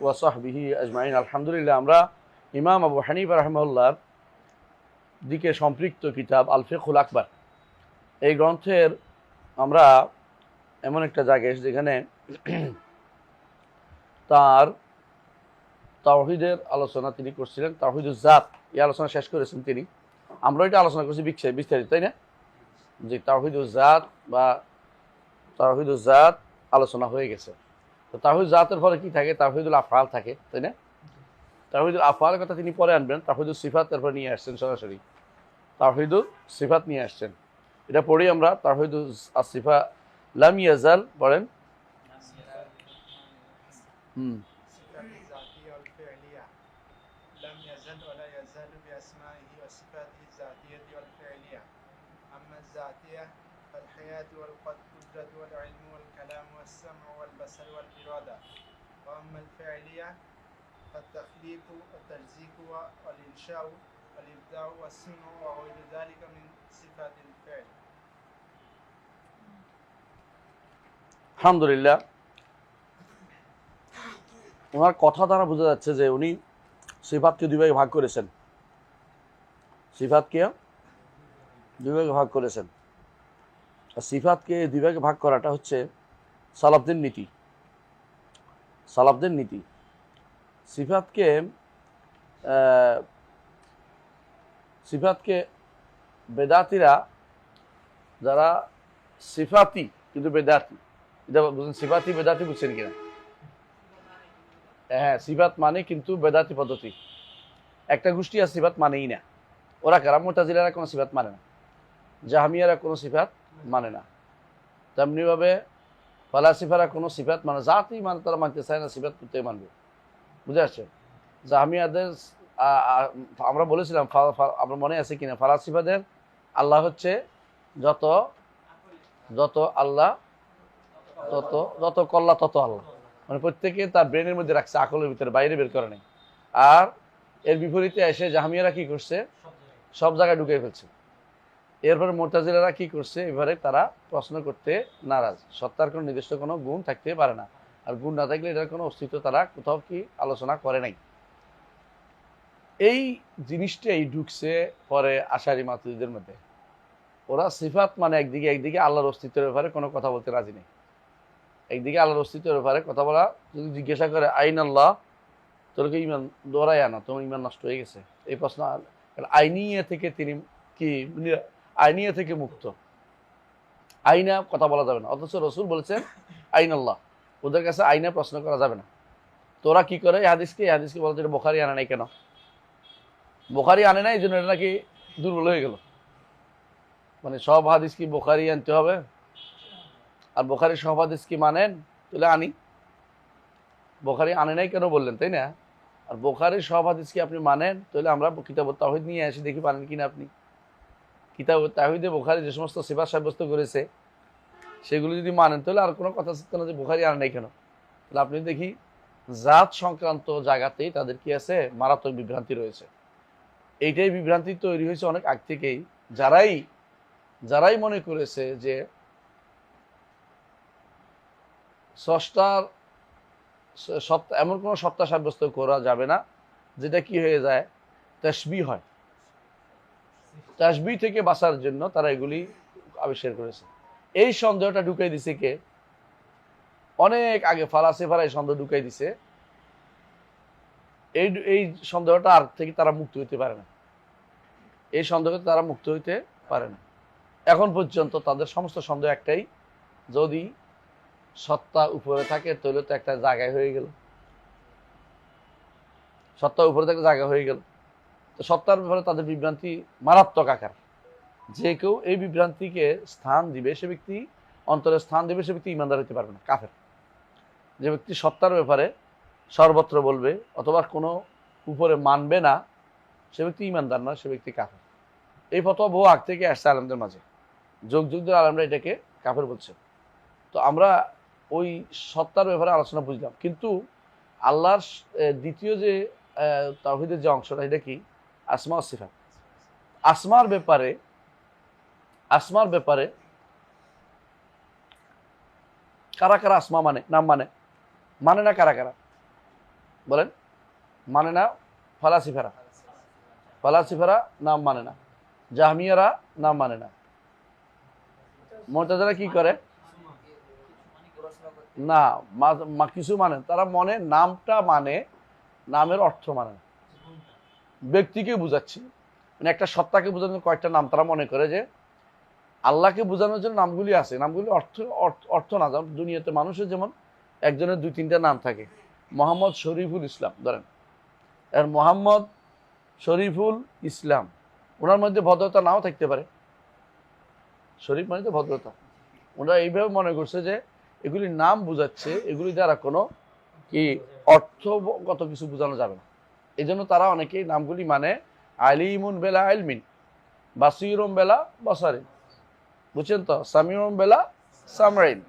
ওয়া সাহবিহি আজমাইন। আলহামদুলিল্লাহ, আমরা ইমাম আবু হানিফা রাহিমাহুল্লাহর দিকে সম্পৃক্ত কিতাব আল ফিকহুল আকবার, এই গ্রন্থের আমরা এমন একটা জায়গায় যেখানে তার তাওহীদের আলোচনা তিনি করছিলেন, তাওহীদুজ জাত, এই আলোচনা শেষ করেছেন তিনি। আমরা এটা আলোচনা করছি বিস্তারিত, তাই না? যে তাওহীদুজ জাত বা তাওহীদুজ জাত আলোচনা হয়ে গেছে। তো তাওহীদ জাতের পরে কি থাকে? তাওহীদুল আফআল থাকে, তাই না? তাওহীদুল আফআলের কথা তিনি পরে আনবেন। তাওহীদুস সিফাত তারপর নিয়ে আসছেন, সরাসরি তাওহীদুস সিফাত নিয়ে আসছেন। এটা পড়ি আমরা, তাওহীদুস আসিফা লাম ইয়াজাল পড়েন। لم يزل ولا يزال بأسمائه وصفاته الذاتية والفعلية. أما الذاتية فالحياة والقدرة والعلم والكلام والسمع والبصر والإرادة. وأما الفعلية فالتخليق والترزيق والإنشاء والإبداع والصنع وغير ذلك من صفات الفعل. আলহামদুলিল্লাহ, ওনার কথা দ্বারা বোঝা যাচ্ছে যে উনি সিফাতকে দুই ভাগে ভাগ করেছেন। সিফাতকে দুই ভাগে ভাগ করেছেন। আর সিফাতকে দুই ভাগে ভাগ করাটা হচ্ছে সালাফদের নীতি। সালাফদের নীতি সিফাতকে বেদাতিরা, যারা সিফাতি কিন্তু বেদাতি, এটা বুঝছেন? সিফাতি বেদাতি বুঝছেন কিনা? হ্যাঁ, সিফাত মানে কিন্তু বেদাতি পদ্ধতি। একটা গোষ্ঠী আর সিফাত মানেই না। ওরা কারা? মুতাজিলারা কোনো সিফাত মানে না, জাহমিয়ারা কোনো সিফাত মানে না, তেমনিভাবে ফালাসিফারা কোনো সিফাত মানে, জাতই মানে তারা মানতে চায় না, সিফাত করতে মানবে। বুঝে আসছে? জাহমিয়াদের আমরা বলেছিলাম, আপনার মনে আছে কিনা, ফালাসিফাদের আল্লাহ হচ্ছে যত যত আল্লাহ যত কল্লা তত আল্লাহ, মানে প্রত্যেকে তার ব্রেনের মধ্যে রাখছে, আকলের ভিতরে, বাইরে বের করে নেই। আর এর বিপরীতে এসে জাহমিয়ারা কি করছে? সব জায়গায় ঢুকে ফেলছে। এরপরে মুতাজিলারা কি করছে? এবারে তারা প্রশ্ন করতে নারাজ। সত্তার কোনো নির্দিষ্ট কোনো গুণ থাকতে পারে না, আর গুণ না থাকলে এটার কোনো অস্তিত্ব তারা কোথাও কি আলোচনা করে নাই। এই জিনিসটাই ঢুকছে পরে আশারি মাতুরিদের মধ্যে। ওরা সিফাত মানে একদিকে আল্লাহর অস্তিত্বের ব্যাপারে কোনো কথা বলতে রাজি নেই। একদিকে আল্লাহর অস্তিত্বের ব্যাপারে কথা বলা, যদি জিজ্ঞাসা করে আইন আল্লাহ, তোকে ইমান দৌড়ায় আনা, তোমার ইমান নষ্ট হয়ে গেছে, এই প্রশ্ন। আইনিয়া থেকে তিনি কি আইনিয়া থেকে মুক্ত, আইনা কথা বলা যাবে না। অথচ রসুল বলেছেন আইন আল্লাহ, ওদের কাছে আইনা প্রশ্ন করা যাবে না। তোরা কি করে? এই হাদিসকে বলতে বোখারি আনে নাই কেন? বোখারি আনে নাই, এই জন্য এটা নাকি দুর্বল হয়ে গেল। মানে সব হাদিস কি বোখারি আনতে হবে? আর বোখারি সব হাদিস কি মানেন? তাহলে আনি। বোখারি আনে নাই কেন বললেন, তাই না? আর বোখারির সব হাদিস কি আপনি মানেন? তাহলে আমরা কিতাবুত তাওহীদ নিয়ে আসি, দেখি পারেন কিনা আপনি। কিতাবুত তাওহীদে বোখারি যে সমস্ত সিফাত সাব্যস্ত করেছে সেগুলো যদি মানেন, তাহলে আর কোনো কথা থাকতো না যে বোখারি আনে নাই কেন। তাহলে আপনি দেখি জাত সংক্রান্ত জায়গাতেই তাদের কি আছে? মারাত্মক বিভ্রান্তি রয়েছে। এইটাই বিভ্রান্তি তৈরি হয়েছে অনেক আগ থেকেই। যারাই মনে করেছে যে স্রষ্টার সত্তা, এমন কোনো সত্তা সাব্যস্ত করা যাবে না যেটা কি হয়ে যায়? তাসবিহ হয়। তাসবিহ থেকে বাঁচার জন্য তারা এগুলি আবিষ্কার করেছে। এই সন্দেহটা ঢুকাই দিছে কে? অনেক আগে ফালাসিফারা এই সন্দেহ ঢুকাই দিছে। এই সন্দেহটা আর থেকে তারা মুক্ত হইতে পারে না। এই সন্দেহ থেকে তারা মুক্ত হইতে পারে না। এখন পর্যন্ত তাদের সমস্ত সন্দেহ একটাই, যদি সত্তা উপরে থাকে তাহলে তো একটা জায়গায় হয়ে গেল, সত্তা উপরে থাকলে জায়গা হয়ে গেল। তো সত্তার ব্যাপারে তাদের বিভ্রান্তি মারাত্মক আকার। যে কেউ এই বিভ্রান্তিকে স্থান দিবে, সে ব্যক্তি অন্তরে স্থান দিবে, সে ব্যক্তি ইমানদার হতে পারবে না, কাফের। যে ব্যক্তি সত্তার ব্যাপারে সর্বত্র বলবে অথবা কোনো উপরে মানবে না, সে ব্যক্তি ইমানদার না, সে ব্যক্তি কাফের। এই ফতোয়া বহু আগ থেকে আসছে আলেমদের মাঝে, যুগ যুগ ধরে আলেমরা এটাকে কাফের বলছে। তো আমরা ওই সত্তার ব্যাপারে আলোচনা বুঝলাম, কিন্তু আল্লাহর দ্বিতীয় যে তাওহীদের যে অংশটা, এটা কি? আসমা ও সিফাত। আসমার ব্যাপারে কারা কারা আসমা মানে, নাম মানে না কারা কারা? বলেন, মানে না ফালাসিফারা? ফালাসিফারা নাম মানে না, জাহমিয়ারা নাম মানে না। মুতাজিলা কি করে? না, কিছু মানে, তারা মনে নামটা মানে, নামের অর্থ মানে না। ব্যক্তিকে বুঝাচ্ছি, মানে একটা সত্তাকে বোঝানোর জন্য কয়েকটা নাম তারা মনে করে যে আল্লাহকে বোঝানোর জন্য নামগুলি আছে, নামগুলি অর্থ না। যেমন দুনিয়াতে মানুষের যেমন একজনের 2-3টা নাম থাকে। মোহাম্মদ শরীফুল ইসলাম ধরেন, আর মোহাম্মদ শরীফুল ইসলাম, ওনার মধ্যে ভদ্রতা নাও থাকতে পারে। শরীফ মানে তো ভদ্রতা। ওনারা এইভাবে মনে করছে যে এগুলি নাম বোঝাচ্ছে, এগুলি দ্বারা কোনো কি অর্থগত কিছু বোঝানো যাবে না। এই জন্য তারা অনেকেই নামগুলি মানে আলিমুন বেলা আলমিন, বাসিরুম বেলা বসারিন, বুঝছেন তো, সামিউম বেলা সামরাইন।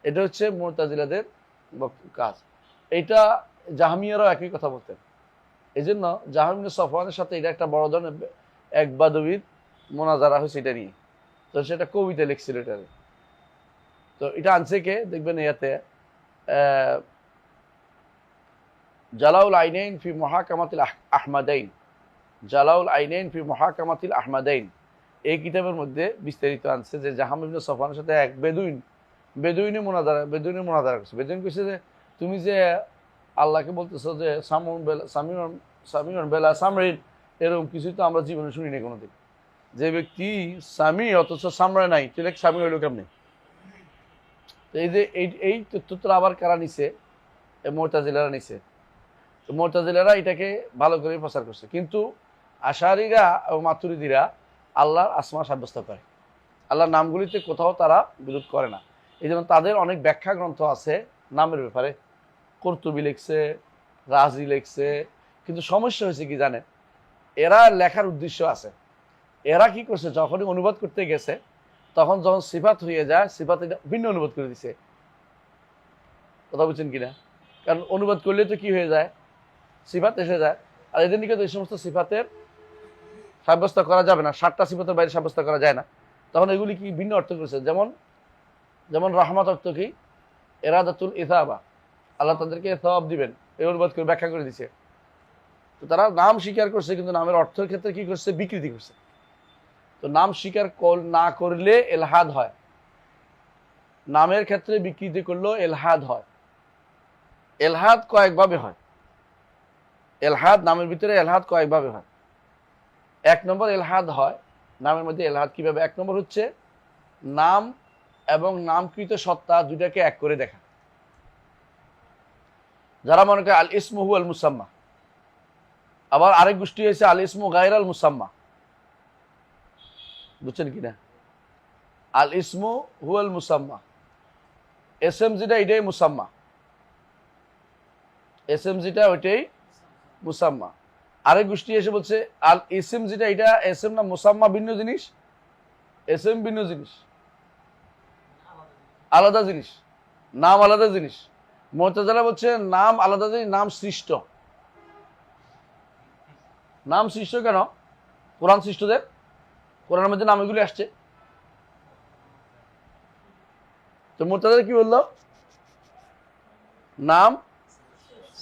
এটা হচ্ছে মুতাজিলাদের কাজ। এটা জাহমিয়ারাও একই কথা বলতেন। এই জন্য জাহমিয়া সফওয়ানের সাথে এটা একটা বড় ধরনের এক বাদবির মোনাজারা হয়েছে এটা নিয়ে। তো সেটা কবিতা লিখছিল এটারে। তো এটা আনছে কে দেখবেন ইয়াতে জালাউল আইনাইন ফি মুহাকামাতিল আহমাদাইন, জালাউল আইনাইন ফি মুহাকামাতিল আহমাদাইন, এই কিতাবের মধ্যে বিস্তারিত আনছে যে জাহাম ইবনে সফওয়ানের সাথে এক বেদুইনি মোনাজারা করছে। বেদুইন কইছে যে তুমি যে আল্লাহকে বলতেছো যে সামিউন বেলা সামরিন, এরকম কিছু তো আমরা জীবনে শুনি না কোনোদিন। যে ব্যক্তি সামি অথচ সামরায় নাই, তুই স্বামী হইল কেমনি? তো এই যে এই তথ্যটা আবার কারা নিছে? মুতাজিলারা নিছে। মুতাজিলারা এটাকে ভালো করে প্রচার করছে। কিন্তু আশারীরা এবং মাতুরিদিরা আল্লাহর আসমা সাব্যস্ত করে, আল্লাহর নামগুলিতে কোথাও তারা বিরোধ করে না। এই জন্য তাদের অনেক ব্যাখ্যা গ্রন্থ আছে নামের ব্যাপারে। কুরতুবী লিখছে, রাজি লিখছে। কিন্তু সমস্যা হয়েছে কি জানেন, এরা লেখার উদ্দেশ্য আছে। এরা কি করছে, যখনই অনুবাদ করতে গেছে তখন যখন সিফাত হয়ে যায়, সিফাত এটা ভিন্ন অনুবাদ করে দিছে। কথা বুঝছেন কিনা? কারণ অনুবাদ করলে তো কি হয়ে যায়, সিফাত এসে যায়। আর এদের নিকট এই সমস্ত সিফাতের সাব্যস্ত করা যাবে না, 7টা সিফাতের বাইরে সাব্যস্ত করা যায় না। তখন এগুলি কি ভিন্ন অর্থ করেছে। যেমন রহমত অর্থ কি? এরাদাতুল ইসাবা, আল্লাহ তাদেরকে সওয়াব দিবেন, এই অনুবাদ করে ব্যাখ্যা করে দিছে। তো তারা নাম স্বীকার করছে, কিন্তু নামের অর্থের ক্ষেত্রে কি করছে, বিকৃতি করছে। তো নাম স্বীকার না করলে এলহাদ হয়, নামের ক্ষেত্রে বিকৃতি করলেও এলহাদ হয়। এলহাদ কয়েকভাবে হয়। এলহাদ নামের ভিতরে এলহাদ কয়েকভাবে হয়। 1 নম্বর এলহাদ হয় নামের মধ্যে। এলহাদ কিভাবে? 1 নম্বর হচ্ছে নাম এবং নামকৃত সত্তা দুটাকে এক করে দেখা। যারা মনে করে আল ইসমু হুয়াল মুসাম্মা। আবার আরেক গোষ্ঠী হয়েছে আল ইসমু গায়রাল মুসাম্মা। বুঝছেন কিনা? আল ইসমু হুয়াল মুসাম্মা, এসএম যেটা এটাই মুসাম্মা, এসএম যেটা ওইটাই মুসাম্মা। আরেক গোষ্ঠী এসে বলছে আল ইসিম যেটা এটা এসএম না মুসাম্মা ভিন্ন জিনিস, এসএম ভিন্ন জিনিস, আলাদা জিনিস, নাম আলাদা জিনিস। মুতাজিলা বলছে নাম আলাদা জিনিস, নাম সৃষ্ট। নাম সৃষ্ট কেন? কোরআন সৃষ্টদের, কোরআনের মধ্যে নাম এগুলি আসছে। তো মুতাজিলা কি বললো? নাম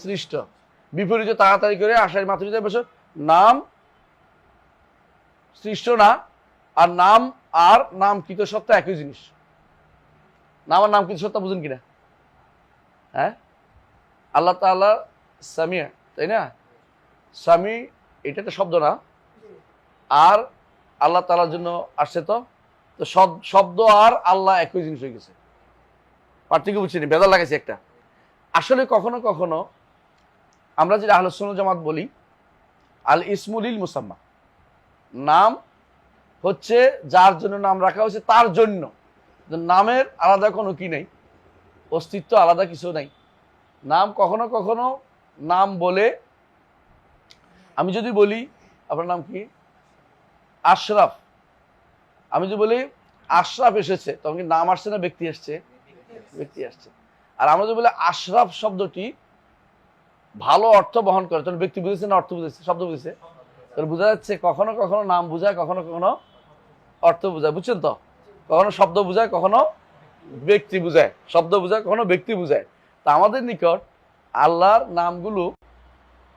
সৃষ্ট। বিপরীতে তাড়াতাড়ি করে আশারি মাতুরিদের বসে নাম সৃষ্ট না, আর নাম আর নামকৃত সত্তা একই জিনিস। নাম আর নামকৃত সত্তা বুঝেন কিনা? হ্যাঁ, আল্লাহ তাআলা সামিয়া, তাই না? সামি এটা একটা শব্দ না, আর আল্লাহ তাআলার জন্য আসছে। তো শব্দ আর আল্লাহ একই জিনিস হয়ে গেছে। পার্থক্য বুঝছিনি, বেদাল লাগাইছে একটা। আসলে কখনো কখনো আমরা যেটা আহলে সুন্নাত জামাত বলি আল ইসমু লিল মুসাম্মা, নাম হচ্ছে যার জন্য নাম রাখা হয়েছে তার জন্য। নামের আলাদা কোনো কি নেই, অস্তিত্ব আলাদা কিছু নাই। নাম কখনো কখনো নাম বলে, আমি যদি বলি আপনার নাম কি আশরাফ, আমি যদি বলি আশরাফ এসেছে, তখন কি নাম আসছে না ব্যক্তি আসছে? ব্যক্তি আসছে। আর আমরা যদি বলি আশরাফ শব্দটি ভালো অর্থ বহন করে, তখন ব্যক্তি বুঝেছে না অর্থ বুঝেছে? শব্দ বুঝেছে। তাহলে বোঝা যাচ্ছে কখনো কখনো নাম বোঝায়, কখনো কখনো অর্থ বোঝায়। বুঝছেন তো? কখনো শব্দ বোঝায়, কখনো ব্যক্তি বোঝায়। শব্দ বোঝায়, কখনো ব্যক্তি বোঝায়। তা আমাদের নিকট আল্লাহর নামগুলো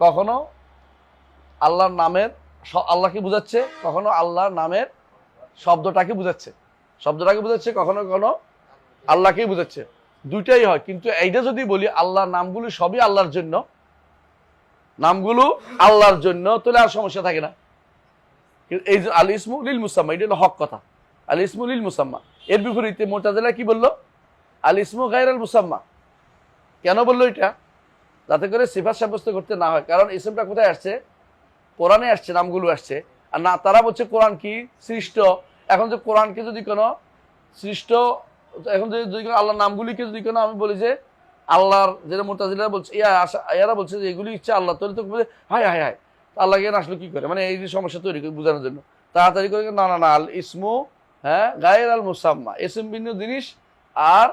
কখনো আল্লাহর নামের আল্লাহকে বুঝাচ্ছে, কখনো আল্লাহর নামের শব্দটাকে বুঝাচ্ছে, কখনো কখনো আল্লাহকেই বুঝাচ্ছে, দুইটাই হয়। কিন্তু এইটা যদি বলি আল্লাহর নামগুলো সবই আল্লাহর জন্য, তাহলে আর সমস্যা থাকে না। এই যে আল ইসমু লিল মুসাম্মা, এটা হলো হক কথা, আল ইসমু লিল মুসাম্মা। এর বিপরীতে মুতাজিলা কি বললো? আল ইসমু গায়রুল মুসাম্মা। কেন বললো এটা? যাতে করে সিফাত সাব্যস্ত করতে না হয়। কারণ ইসমটা কোথায় আসছে? কোরআনে আসছে, নামগুলো আসছে। আর না, তারা বলছে কোরআন কি সৃষ্ট। এখন যে কোরআনকে যদি কোনো সৃষ্ট, এখন যদি আল্লাহর নামগুলিকে যদি কোনো আমি বলি যে আল্লাহর, যেটা মুতাজিলা বলছে, এরা বলছে যে এগুলি ইচ্ছা আল্লাহ, তাহলে তো হায় হায় হায় আল্লাহকে আসলে কি করে, মানে এই যে সমস্যা তৈরি করে বোঝানোর জন্য তাড়াতাড়ি করে না না না, আল ইসমু গায়ের আল মুসাম্মা, ইসম ভিন্ন জিনিস আর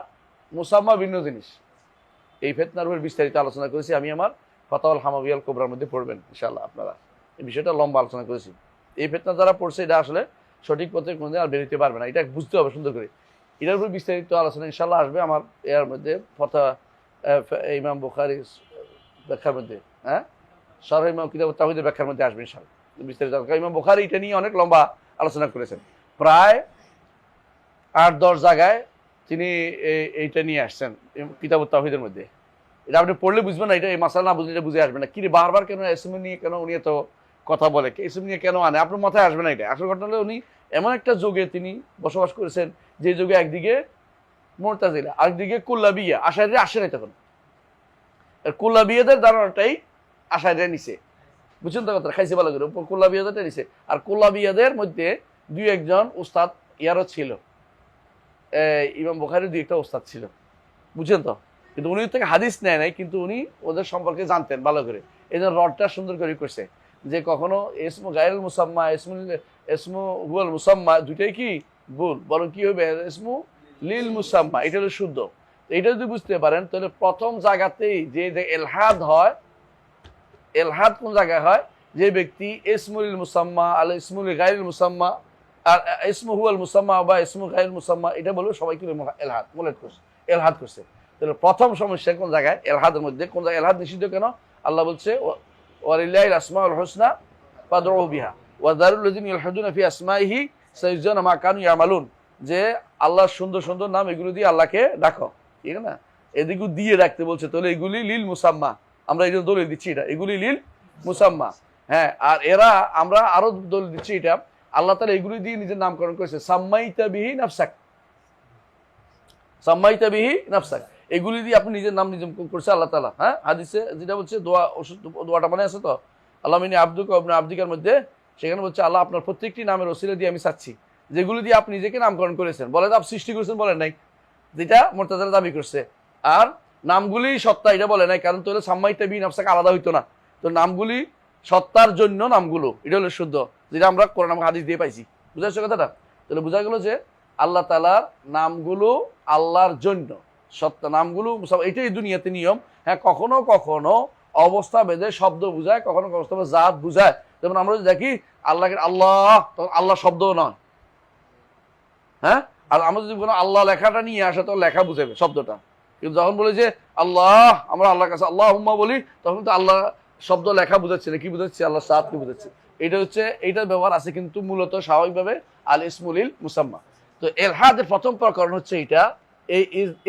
মুসাম্মা ভিন্ন জিনিস। এই ফিতনার উপর বিস্তারিত আলোচনা করেছি আমি আমার ফাতাওয়াল হামাবিয়াল কোবরার মধ্যে পড়বেন ইনশাআল্লাহ। আপনারা এই বিষয়টা লম্বা আলোচনা করেছি। এই ফিতনা যারা পড়ছে এটা আসলে সঠিক পথে কোনোদিন আর বেরোতে পারবে না, এটা বুঝতে হবে সুন্দর করে। এটার উপর বিস্তারিত আলোচনা ইনশাআল্লাহ আসবে আমার এর মধ্যে ইমাম বুখারী ব্যাখ্যার মধ্যে, শরহ ইমাম কিতাব তাওহীদের ব্যাখ্যার মধ্যে আসবে ইনশাআল্লাহ বিস্তারিত। ইমাম বুখারী এটা নিয়ে অনেক লম্বা আলোচনা করেছেন, প্রায় 8-10 জায়গায় তিনি এইটা নিয়ে আসছেন কিতাব তাওহীদের মধ্যে। এটা আপনি পড়লে বুঝবেন না, এটা এই মাসালা না বুঝলে এটা বুঝে আসবে না। কি বারবার কেন ইসম নিয়ে কেন উনি এত কথা বলে, ইসম নিয়ে কেন আনে, আপনার মাথায় আসবে না। এটা আসল ঘটনা হলো উনি এমন একটা যুগে তিনি বসবাস করেছেন যে যুগে একদিকে মুতাজিলা, আরেকদিকে কুল্লাবিয়া, আশাইরা আসে নাই তখন। কুল্লাবিয়াদের ধারণাটাই আশাইরা নিছে, বুঝছেন তো কথা, খাইছে ভালো করে, কুল্লাবিয়াদেরটা নিছে। আর কুল্লাবিয়াদের মধ্যে 2-1 উস্তাদ ইয়ারও ছিল, ইমাম বুখারীর 2-1 উস্তাদ ছিল, বুঝছেন তো। কিন্তু উনি থেকে হাদিস নেয় নাই, কিন্তু উনি ওদের সম্পর্কে জানতেন ভালো করে। এই জন্য রডটা সুন্দর করে করছে যে কখনো ইসমু গায়রুল মুসাম্মা, ইসমু হুয়াল মুসাম্মা দুইটাই কি ভুল, বরং কি হবে ইসমু লিল মুসাম্মা, এটা হলো শুদ্ধ। এটা যদি বুঝতে পারেন তাহলে প্রথম জায়গাতেই যে এলহাদ হয়, এলহাদ কোন জায়গায় হয়? যে ব্যক্তি ইসমুল মুসাম্মা আল ইসমুল গায়রুল মুসাম্মা আর ইসমু হুয়াল মুসাম্মা বা ইসমু গায়রুল মুসাম্মা, এটা বলবে সবাই কি এলহাদ এলহাদ করছে। তাহলে প্রথম সমস্যা কোন জায়গায়? এলহাদের মধ্যে। কোন জায়গায় এলহাদ নিষিদ্ধ কেন? আল্লাহ বলছে ওয়ালিল্লাহিল আসমাউল হুসনা ফাদউহু বিহা ওয়া যারুল লাযিনা ইলহাদুনা ফি আসমাইহি সাইয়ুজানা মা কানু ইয়ামালুন, যে আল্লাহর সুন্দর সুন্দর নাম এগুলো দিয়ে আল্লাহকে ডাকো, ঠিক না? এদিকে দিয়ে ডাকতে বলছে, তাহলে এগুলি লিল মুসাম্মা, আমরা এই জন্য দলিল দিচ্ছি এটা, এগুলি লিল মুসাম্মা। হ্যাঁ, আর এরা আমরা আরো দলিল দিচ্ছি এটা, আল্লাহ তাআলা এগুলি দিয়ে নিজের নামকরণ করেছে, সাম্মাইতা বিহি নাফসাক, সাম্মাইতা বিহি নাফসাক, এগুলি দিয়ে আপনি নিজের নাম নিজে করছে আল্লাহ তাআলা। হ্যাঁ, হাদিসে যেটা বলছে দোয়াটা মানে আছে তো, আল্লাহ মিনি আব্দুকা ওয়া ইবনু আব্দিকার মধ্যে, সেখানে বলছে আল্লাহ আপনার প্রত্যেকটি নামের ওসিলা দিয়ে আমি চাচ্ছি, যেগুলি দিয়ে আপনি নিজেকে নামকরণ করেছেন। বলে আপনি সৃষ্টি করেছেন বলেন নাই, যেটা মুরতাজিলা দাবি করছে। আর নামগুলি সত্তা, এটা বলে নাই, কারণ তাহলে সাম্মাইতা বিহি নাফসাক আলাদা হইতো না। তো নামগুলি সত্তার জন্য নামগুলো, এটা হলো শুদ্ধ, যেটা আমরা কোরআন হাদিস দিয়ে পাইছি। বুঝা যাচ্ছে কথাটা? তাহলে বোঝা গেল যে আল্লাহ তাআলার নামগুলো আল্লাহর জন্য, সত্তা নামগুলো, এটাই দুনিয়াতে নিয়ম। হ্যাঁ, কখনো কখনো অবস্থা ভেদে শব্দ বুঝায়, কখনো অবস্থা ভেদে জাত বুঝায়। যেমন আমরা যদি দেখি আল্লাহকে আল্লাহ, তখন আল্লাহ শব্দও নয়। হ্যাঁ, আর আমরা যদি কোনো আল্লাহ লেখাটা নিয়ে আসে তখন লেখা বুঝাবে শব্দটা। কিন্তু যখন বলি যে আল্লাহ, আমরা আল্লাহর কাছে আল্লাহ হুম্মা বলি, তখন তো আল্লাহ শব্দ লেখা বুঝাচ্ছে না, কি বুঝাচ্ছে? আল্লাহ সাতকে বুঝাচ্ছে। এটা হচ্ছে, এইটার ব্যবহার আছে, কিন্তু মূলত স্বাভাবিকভাবে আল ইসমুলিল মুসাম্মা। তো এলহাদের প্রথম প্রকরণ হচ্ছে এটা, এই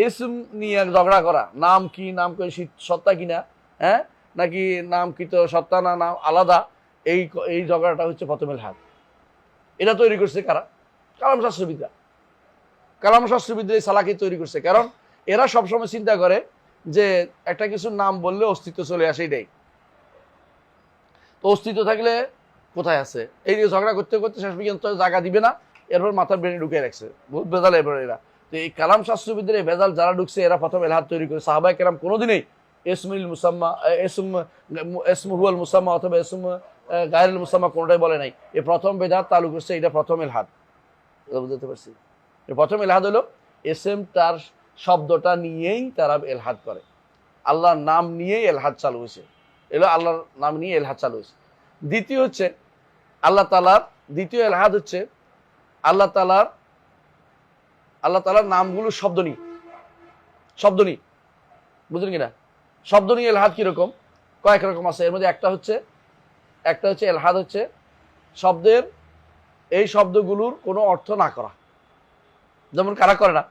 ইসম নিয়ে ঝগড়া করা, নাম কি, নাম কি সত্তা কিনা, হ্যাঁ নাকি নাম কি তো সত্তা না, নাম আলাদা, এই ঝগড়াটা হচ্ছে প্রথম এলহাদ। এটা তৈরি করছে কারা? কালাম শাস্ত্রবিদরা। কালাম শাস্ত্রবিদরা এই সালাকি তৈরি করছে, কারণ এরা সবসময় চিন্তা করে যে একটা কিছুর নাম বললে অস্তিত্ব চলে আসে, এটাই তো, অস্তিত্ব থাকলে কোথায় আছে? এই যে ঝগড়া করতে করতে শেষ পর্যন্ত জায়গা দিবে না, এরপর মাথার ব্রেনে ঢুকে রাখছে, বহুত ভেজাল এরপর এরা। তো এই কালাম শাস্ত্রবিদদের এই ভেজাল যারা ঢুকছে, এরা প্রথম এলহাদ তৈরি করে। সাহাবায়ে কেরাম কোনোদিনই ইসমুল মুসাম্মা, ইসমু হুয়াল মুসাম্মা অথবা ইসম গায়রুল মুসাম্মা কোনোটাই বলে নাই। এই প্রথম বেদাত চালু করছে, এটা প্রথম এলহাদ। বুঝতে পারছি? প্রথম এলহাদ হলো এসএম তার শব্দটা নিয়েই তারা এলহাদ করে, আল্লাহর নাম নিয়েই এলহাদ চালু হয়েছে। এলো আল্লাহর নাম নিয়ে এলহাদ চালু হয়েছে। দ্বিতীয় হচ্ছে আল্লাহ তাআলার, দ্বিতীয় এলহাদ হচ্ছে আল্লাহ তাআলার নামগুলো শব্দ নিয়ে, বুঝলেন কিনা? শব্দ নিয়ে এলহাদ কিরকম? কয়েক রকম আছে। এর মধ্যে একটা হচ্ছে এলহাদ হচ্ছে শব্দের এই শব্দগুলোর কোনো অর্থ না করা, যেমন কারা করে না,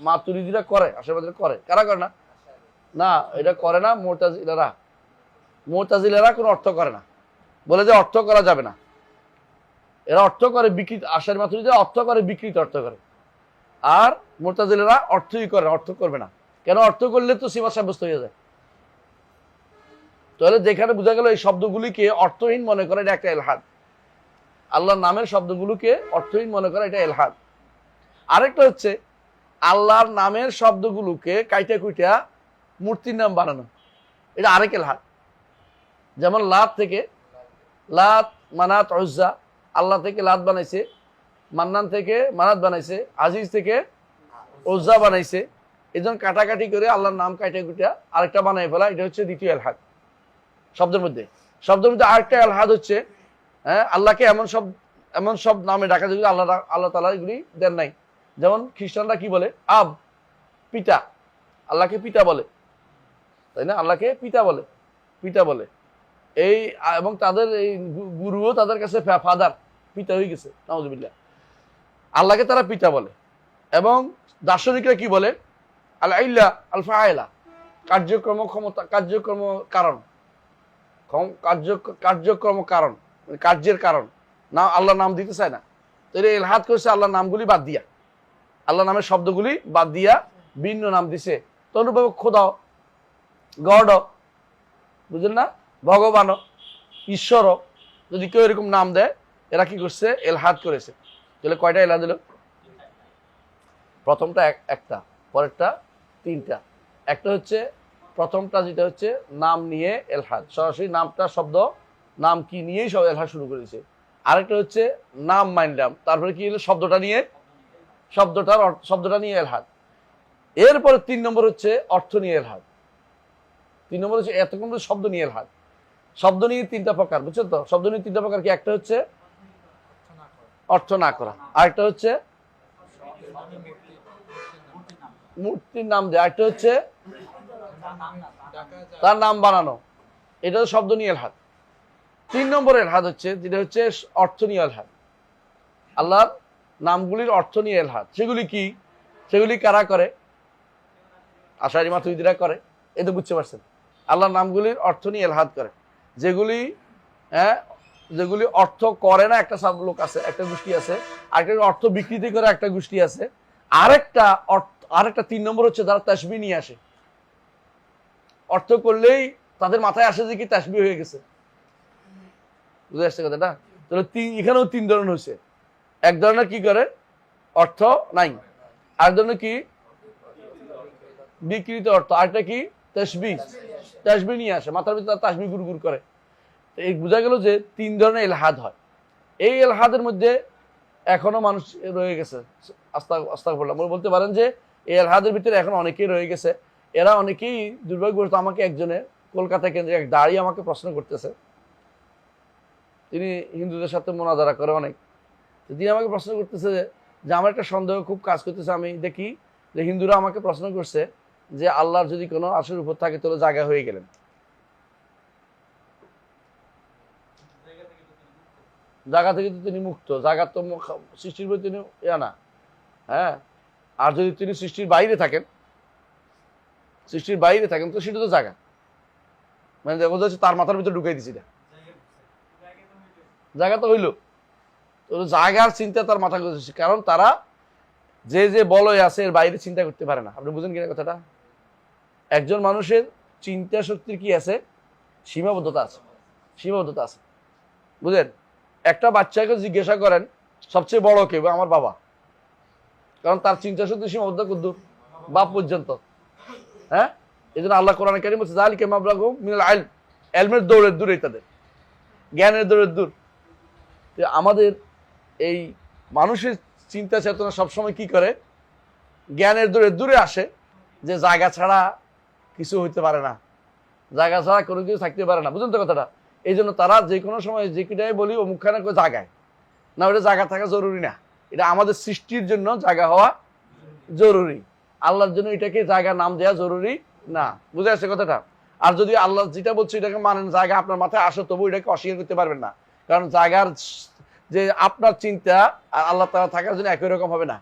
মাতুরিদিরা করে, আশেপাশে করে, কারা করে না, না এটা করে না মুতাজিলারা কোনো অর্থ করে না, বলে যে অর্থ করা যাবে না। এরা অর্থ করে বিকৃত, আশারি মাতুরিদিরা অর্থ করে বিকৃত অর্থ করে, আর মুতাজিলারা অর্থই করে, অর্থ করবে না। কেন? অর্থ করলে তো সিফাত সাব্যস্ত হয়ে যায়। তাহলে যেখানে বোঝা গেল এই শব্দগুলিকে অর্থহীন মনে করে, এটা একটা এলহাদ। আল্লাহর নামের শব্দগুলোকে অর্থহীন মনে করে, এটা এলহাদ। আরেকটা হচ্ছে আল্লাহর নামের শব্দগুলোকে কাইটা কুইটা মূর্তির নাম বানানো, এটা আরেক এলহাদ। যেমন লাত থেকে লাত, মানাত, উজ্জা, আল্লাহ থেকে লাত বানাইছে, মান্নান থেকে মানাত বানাইছে, আজিজ থেকে উজ্জা বানাইছে। এই জন্য কাটাকাটি করে আল্লাহর নাম কাইটা কুইটা আরেকটা বানাই ফেলা, এটা হচ্ছে দ্বিতীয় এলহাদ শব্দের মধ্যে। আরেকটা এলহাদ হচ্ছে আল্লাহকে এমন সব নামে ডাকা যেগুলো আল্লাহ তাআলা এগুলি দেন নাই। যেমন খ্রিস্টানরা কি বলে? আব, পিতা, আল্লাহকে পিতা বলে, তাই না? আল্লাহকে পিতা বলে এই, এবং তাদের এই গুরুও তাদের কাছে ফাদার, পিতা হয়ে গেছে, নাউযুবিল্লাহ। আল্লাহকে তারা পিতা বলে। এবং দার্শনিকরা কি বলে? আল ইল্লা আল ফাইলা, কার্যক্রম ক্ষমতা, কার্যক্রম কারণ, কার্যের কারণ না, আল্লাহ নাম দিতে চায় না। তো এটা ইলহাদ করেছে আল্লাহর নামগুলি বাদ দিয়া, আল্লাহ নামের শব্দগুলি বাদ দিয়া ভিন্ন নাম দিছে। তো অনুভব খোদা, গড, বুঝলেন না, ভগবান, ঈশ্বর, যদি কেউ এরকম নাম দেয়, এরা কি করছে? এলহাদ করেছে। তাহলে কয়টা এলহাদ দিল? প্রথমটা একটা, পরেরটা তিনটা। একটা হচ্ছে প্রথমটা, যেটা হচ্ছে নাম নিয়ে এলহাদ, সরাসরি নামটা শব্দ নাম কি নিয়েই সব এলহাদ শুরু করেছে। আরেকটা হচ্ছে নাম মানলাম, তারপরে কি হলো? শব্দটা নিয়ে এলহাদ। এরপরে 3 নম্বর হচ্ছে অর্থ নিয়ে এলহাদ। 3 নম্বর হচ্ছে এতক্ষণ শব্দ নিয়ে এলহাদ। শব্দ নিয়ে 3টা প্রকার, বুঝছেন তো? শব্দ নিয়ে 3টা প্রকার কি? একটা হচ্ছে অর্থ না করা, আরেকটা হচ্ছে মূর্তির নাম দেয়, আরেকটা হচ্ছে তার নাম বানানো, এটা তো শব্দ নিয়ে এলহাদ। 3 নম্বর এলহাদ হচ্ছে যেটা হচ্ছে অর্থ নিয়ে এলহাদ। আল্লাহর নামগুলির অর্থ নিয়ে এলহাদ। সেগুলি কি? সেগুলি কারা করে? আশারি মাতুরিদিরা করে। এই তো বুঝতে পারছেন, আল্লাহর নামগুলির অর্থ নিয়ে এলহাদ করে। যেগুলি অর্থ করে না একটা সব লোক আছে, একটা গোষ্ঠী আছে। আরেকটা অর্থ বিকৃতি করে একটা গোষ্ঠী আছে। আরেকটা 3 নম্বর হচ্ছে যারা তাসবিহ নিয়ে আসে। অর্থ করলেই তাদের মাথায় আসে যে কি তাসবিহ হয়ে গেছে। বুঝে আসছে কথাটা? তাহলে এখানেও 3 ধরনের হয়েছে। এক ধরনের কি করে? অর্থ নাই। আরেক ধরনের কি? বিকৃত অর্থ। আরেকটা কি? তাসবিহ নিয়ে আসে, মাথার ভিতরে তাসবিহ গুড় করে। এই বোঝা গেল যে 3 ধরনের এলহাদ হয়। এই এলহাদের মধ্যে এখনো মানুষ রয়ে গেছে। আস্তাগফিরুল্লাহ বলতে পারেন যে এই এলহাদের ভিতরে এখন অনেকেই রয়ে গেছে। এরা অনেকেই দুর্ভাগ্যবশত, আমাকে একজনে কলকাতা কেন্দ্রে এক দাঁড়ি আমাকে প্রশ্ন করতেছে। তিনি হিন্দুদের সাথে মোনাজারা করে অনেক। তিনি আমাকে প্রশ্ন করতেছে যে আমার একটা সন্দেহ খুব কাজ করতেছে। আমি দেখি যে হিন্দুরা আমাকে প্রশ্ন করছে যে আল্লাহর যদি কোনো আরশের উপর থাকে তাহলে জায়গা হয়ে গেলেন, জায়গা থেকে তো তিনি মুক্ত, জায়গা তো সৃষ্টির উপর তিনি না। হ্যাঁ, আর যদি তিনি সৃষ্টির বাইরে থাকেন তো সেটা তো জায়গা, মানে বোঝা যাচ্ছে তার মাথার ভিতরে ঢুকাই দিছি, জায়গা তো হইল। তো জায়গার চিন্তা তার মাথা করতেছে, কারণ তারা যে বলয় আছে এর বাইরে চিন্তা করতে পারে না। আপনি বুঝেন কিনা কথাটা? একজন মানুষের চিন্তা শক্তির কি আছে? সীমাবদ্ধতা আছে। বুঝলেন? একটা বাচ্চাকে জিজ্ঞাসা করেন সবচেয়ে বড় কে? আমার বাবা। কারণ তার চিন্তা শক্তি সীমাবদ্ধ কদ্দূর? বাপ পর্যন্ত। হ্যাঁ, এই জন্য আল্লাহ কোরআনে কারীমে বলছে যালিকা মাবলাগুহুম মিনাল ইলম, ইলমের দৌড়ের দূরে তাদের, জ্ঞানের দৌড়ের দূর। আমাদের এই মানুষের চিন্তা চেতনা সবসময় কি করে? জ্ঞানের দূরে আসে, যে জায়গা ছাড়া কিছু হইতে পারে না, জায়গা ছাড়া কোনো কিছু থাকতে পারে না। বুঝলেন তো কথাটা? এই জন্য তারা যে কোনো সময় যে কিটাই বলি ও মুখখানে জায়গায় না, ওটা জায়গা থাকা জরুরি না। এটা আমাদের সৃষ্টির জন্য জায়গা হওয়া জরুরি, আল্লাহর জন্য এটাকে জায়গা নাম দেওয়া জরুরি না। বুঝে আসছে কথাটা? আর যদি আল্লাহ যেটা বলছে এটাকে মানেন, জায়গা আপনার মাথায় আসে, তবু এটাকে অস্বীকার করতে পারবেন না, কারণ জায়গার যে আপনার চিন্তা আর আল্লাহ তাআলা থাকার জন্য একই রকম হবে না,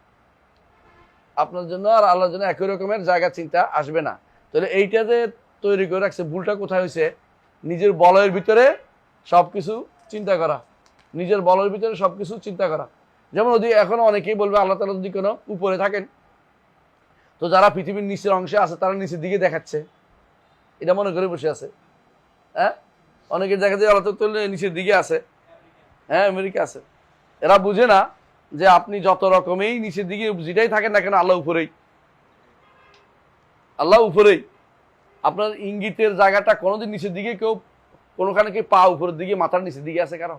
আপনার জন্য আর আল্লাহর জন্য একই রকমের জায়গা চিন্তা আসবে না। তাহলে এইটা যে তৈরি করে রাখছে, ভুলটা কোথায় হয়েছে? নিজের বলয়ের ভিতরে সবকিছু চিন্তা করা, নিজের বলয়ের ভিতরে সবকিছু চিন্তা করা। যেমন যদি এখন অনেকেই বলবে আল্লাহ তাআলা যদি কোনো উপরে থাকেন, তো যারা পৃথিবীর নিচের অংশে আছে তারা নিচের দিকে দেখাচ্ছে, এটা মনে করে বসে আছে। হ্যাঁ, অনেকের দেখা যায় আল্লাহ তাআলা নিচের দিকে আছে। হ্যাঁ, আমেরিকা আছে। এরা বুঝে না যে আপনি যত রকমেই নিচের দিকে যেটাই থাকেন না কেন, আল্লাহ উপরেই, আল্লাহ উপরেই। আপনার ইঙ্গিতের জায়গাটা কোনোদিন নিচের দিকে কেউ কোনোখানে কি পা উপরের দিকে, মাথার নিচের দিকে আছে কারো?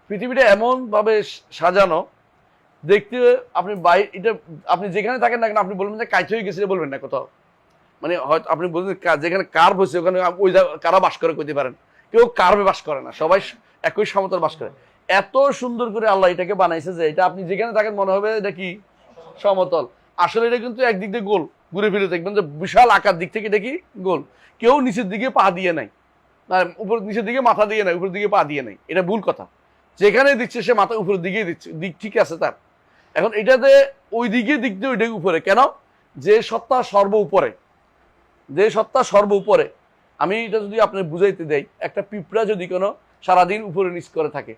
পৃথিবীটা এমন ভাবে সাজানো, দেখতে আপনি এটা আপনি যেখানে থাকেন না কেন, আপনি বলবেন যে কাইট হয়ে গেছে, বলবেন না কোথাও। মানে হয়তো আপনি বলবেন যেখানে কার্ভ হয়েছে ওখানে ওই কারা বাস করে কইতে পারেন, কেউ কার্ভে বাস করে না, সবাই একই সমতল বাস করে। এত সুন্দর করে আল্লাহ এটাকে বানাইছে যে এটা আপনি যেখানে থাকেন মনে হবে এটা কি সমতল, আসলে এটা কিন্তু একদিক দিয়ে গোল। ঘুরে ফিরে দেখবেন যে বিশাল আকার দিক থেকে এটা কি গোল। কেউ নিচের দিকে পা দিয়ে নাই, উপর নিচের দিকে মাথা দিয়ে নাই, উপরের দিকে পা দিয়ে নাই, এটা ভুল কথা। যেখানে দিচ্ছে সে মাথা উপরের দিকেই দিচ্ছে, দিক ঠিক আছে তার। এখন এটাতে ওই দিকে দিক দিয়ে ওইটাকে উপরে কেন? যে সত্তা সর্ব উপরে, যে সত্তা সর্ব উপরে। আমি এটা যদি আপনি বুঝাইতে দেই, একটা পিঁপড়া যদি কোনো সারাদিন উপরে নিচ করে থাকে,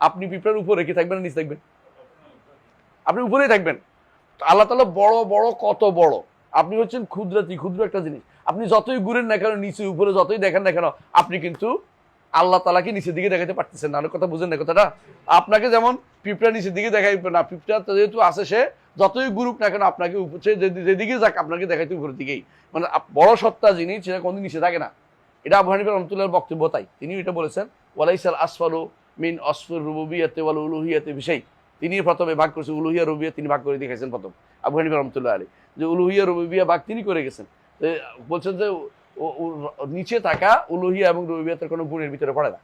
আপনি পিঁপড়ার উপরে কি থাকবেন, নিচ থাকবেন? আপনি উপরেই থাকবেন। আল্লাহ তাআলা বড় বড়, কত বড়, আপনি হচ্ছেন ক্ষুদ্রাতি, ক্ষুদ্র একটা জিনিস। আপনি যতই ঘুরেন না কেন, নিচে উপরে যতই দেখেন না কেন, আপনি কিন্তু আল্লাহ তাআলাকে নিচের দিকে দেখাতে পারতেছেন না। অনেক কথা বুঝেন না কথাটা? আপনাকে যেমন পিঁপড়া নিচের দিকে দেখাইবে না, পিঁপড়া যেহেতু আছে, সে যতই ঘুরুক না কেন আপনাকে যেদিকে যাক আপনাকে দেখাইতে উপরের দিকেই। মানে বড় সত্তা জিনিস সেটা কোনদিন নিচে থাকে না। এটা আবু হানিফা রাহমাতুল্লাহর বক্তব্য, তাই তিনি এটা বলেছেন ওয়ালাইসাল আসফালু মিন আসফির রুবুবিয়াতি ওয়াল উলুহিয়াতি বিশাই। তিনি প্রথমে ভাগ করেছেন উলুহিয়া রুবুবিয়া, তিনি ভাগ করে দেখাইছেন প্রথম আবু হানিফা রাহমাতুল্লাহ আলাইহি, যে উলুহিয়া রুবুবিয়া ভাগ তিনি করে গেছেন। বলছেন যে নিচে থাকা উলুহিয়া এবং রুবুবিয়াতের কোনো গুণের ভিতরে পড়ে না,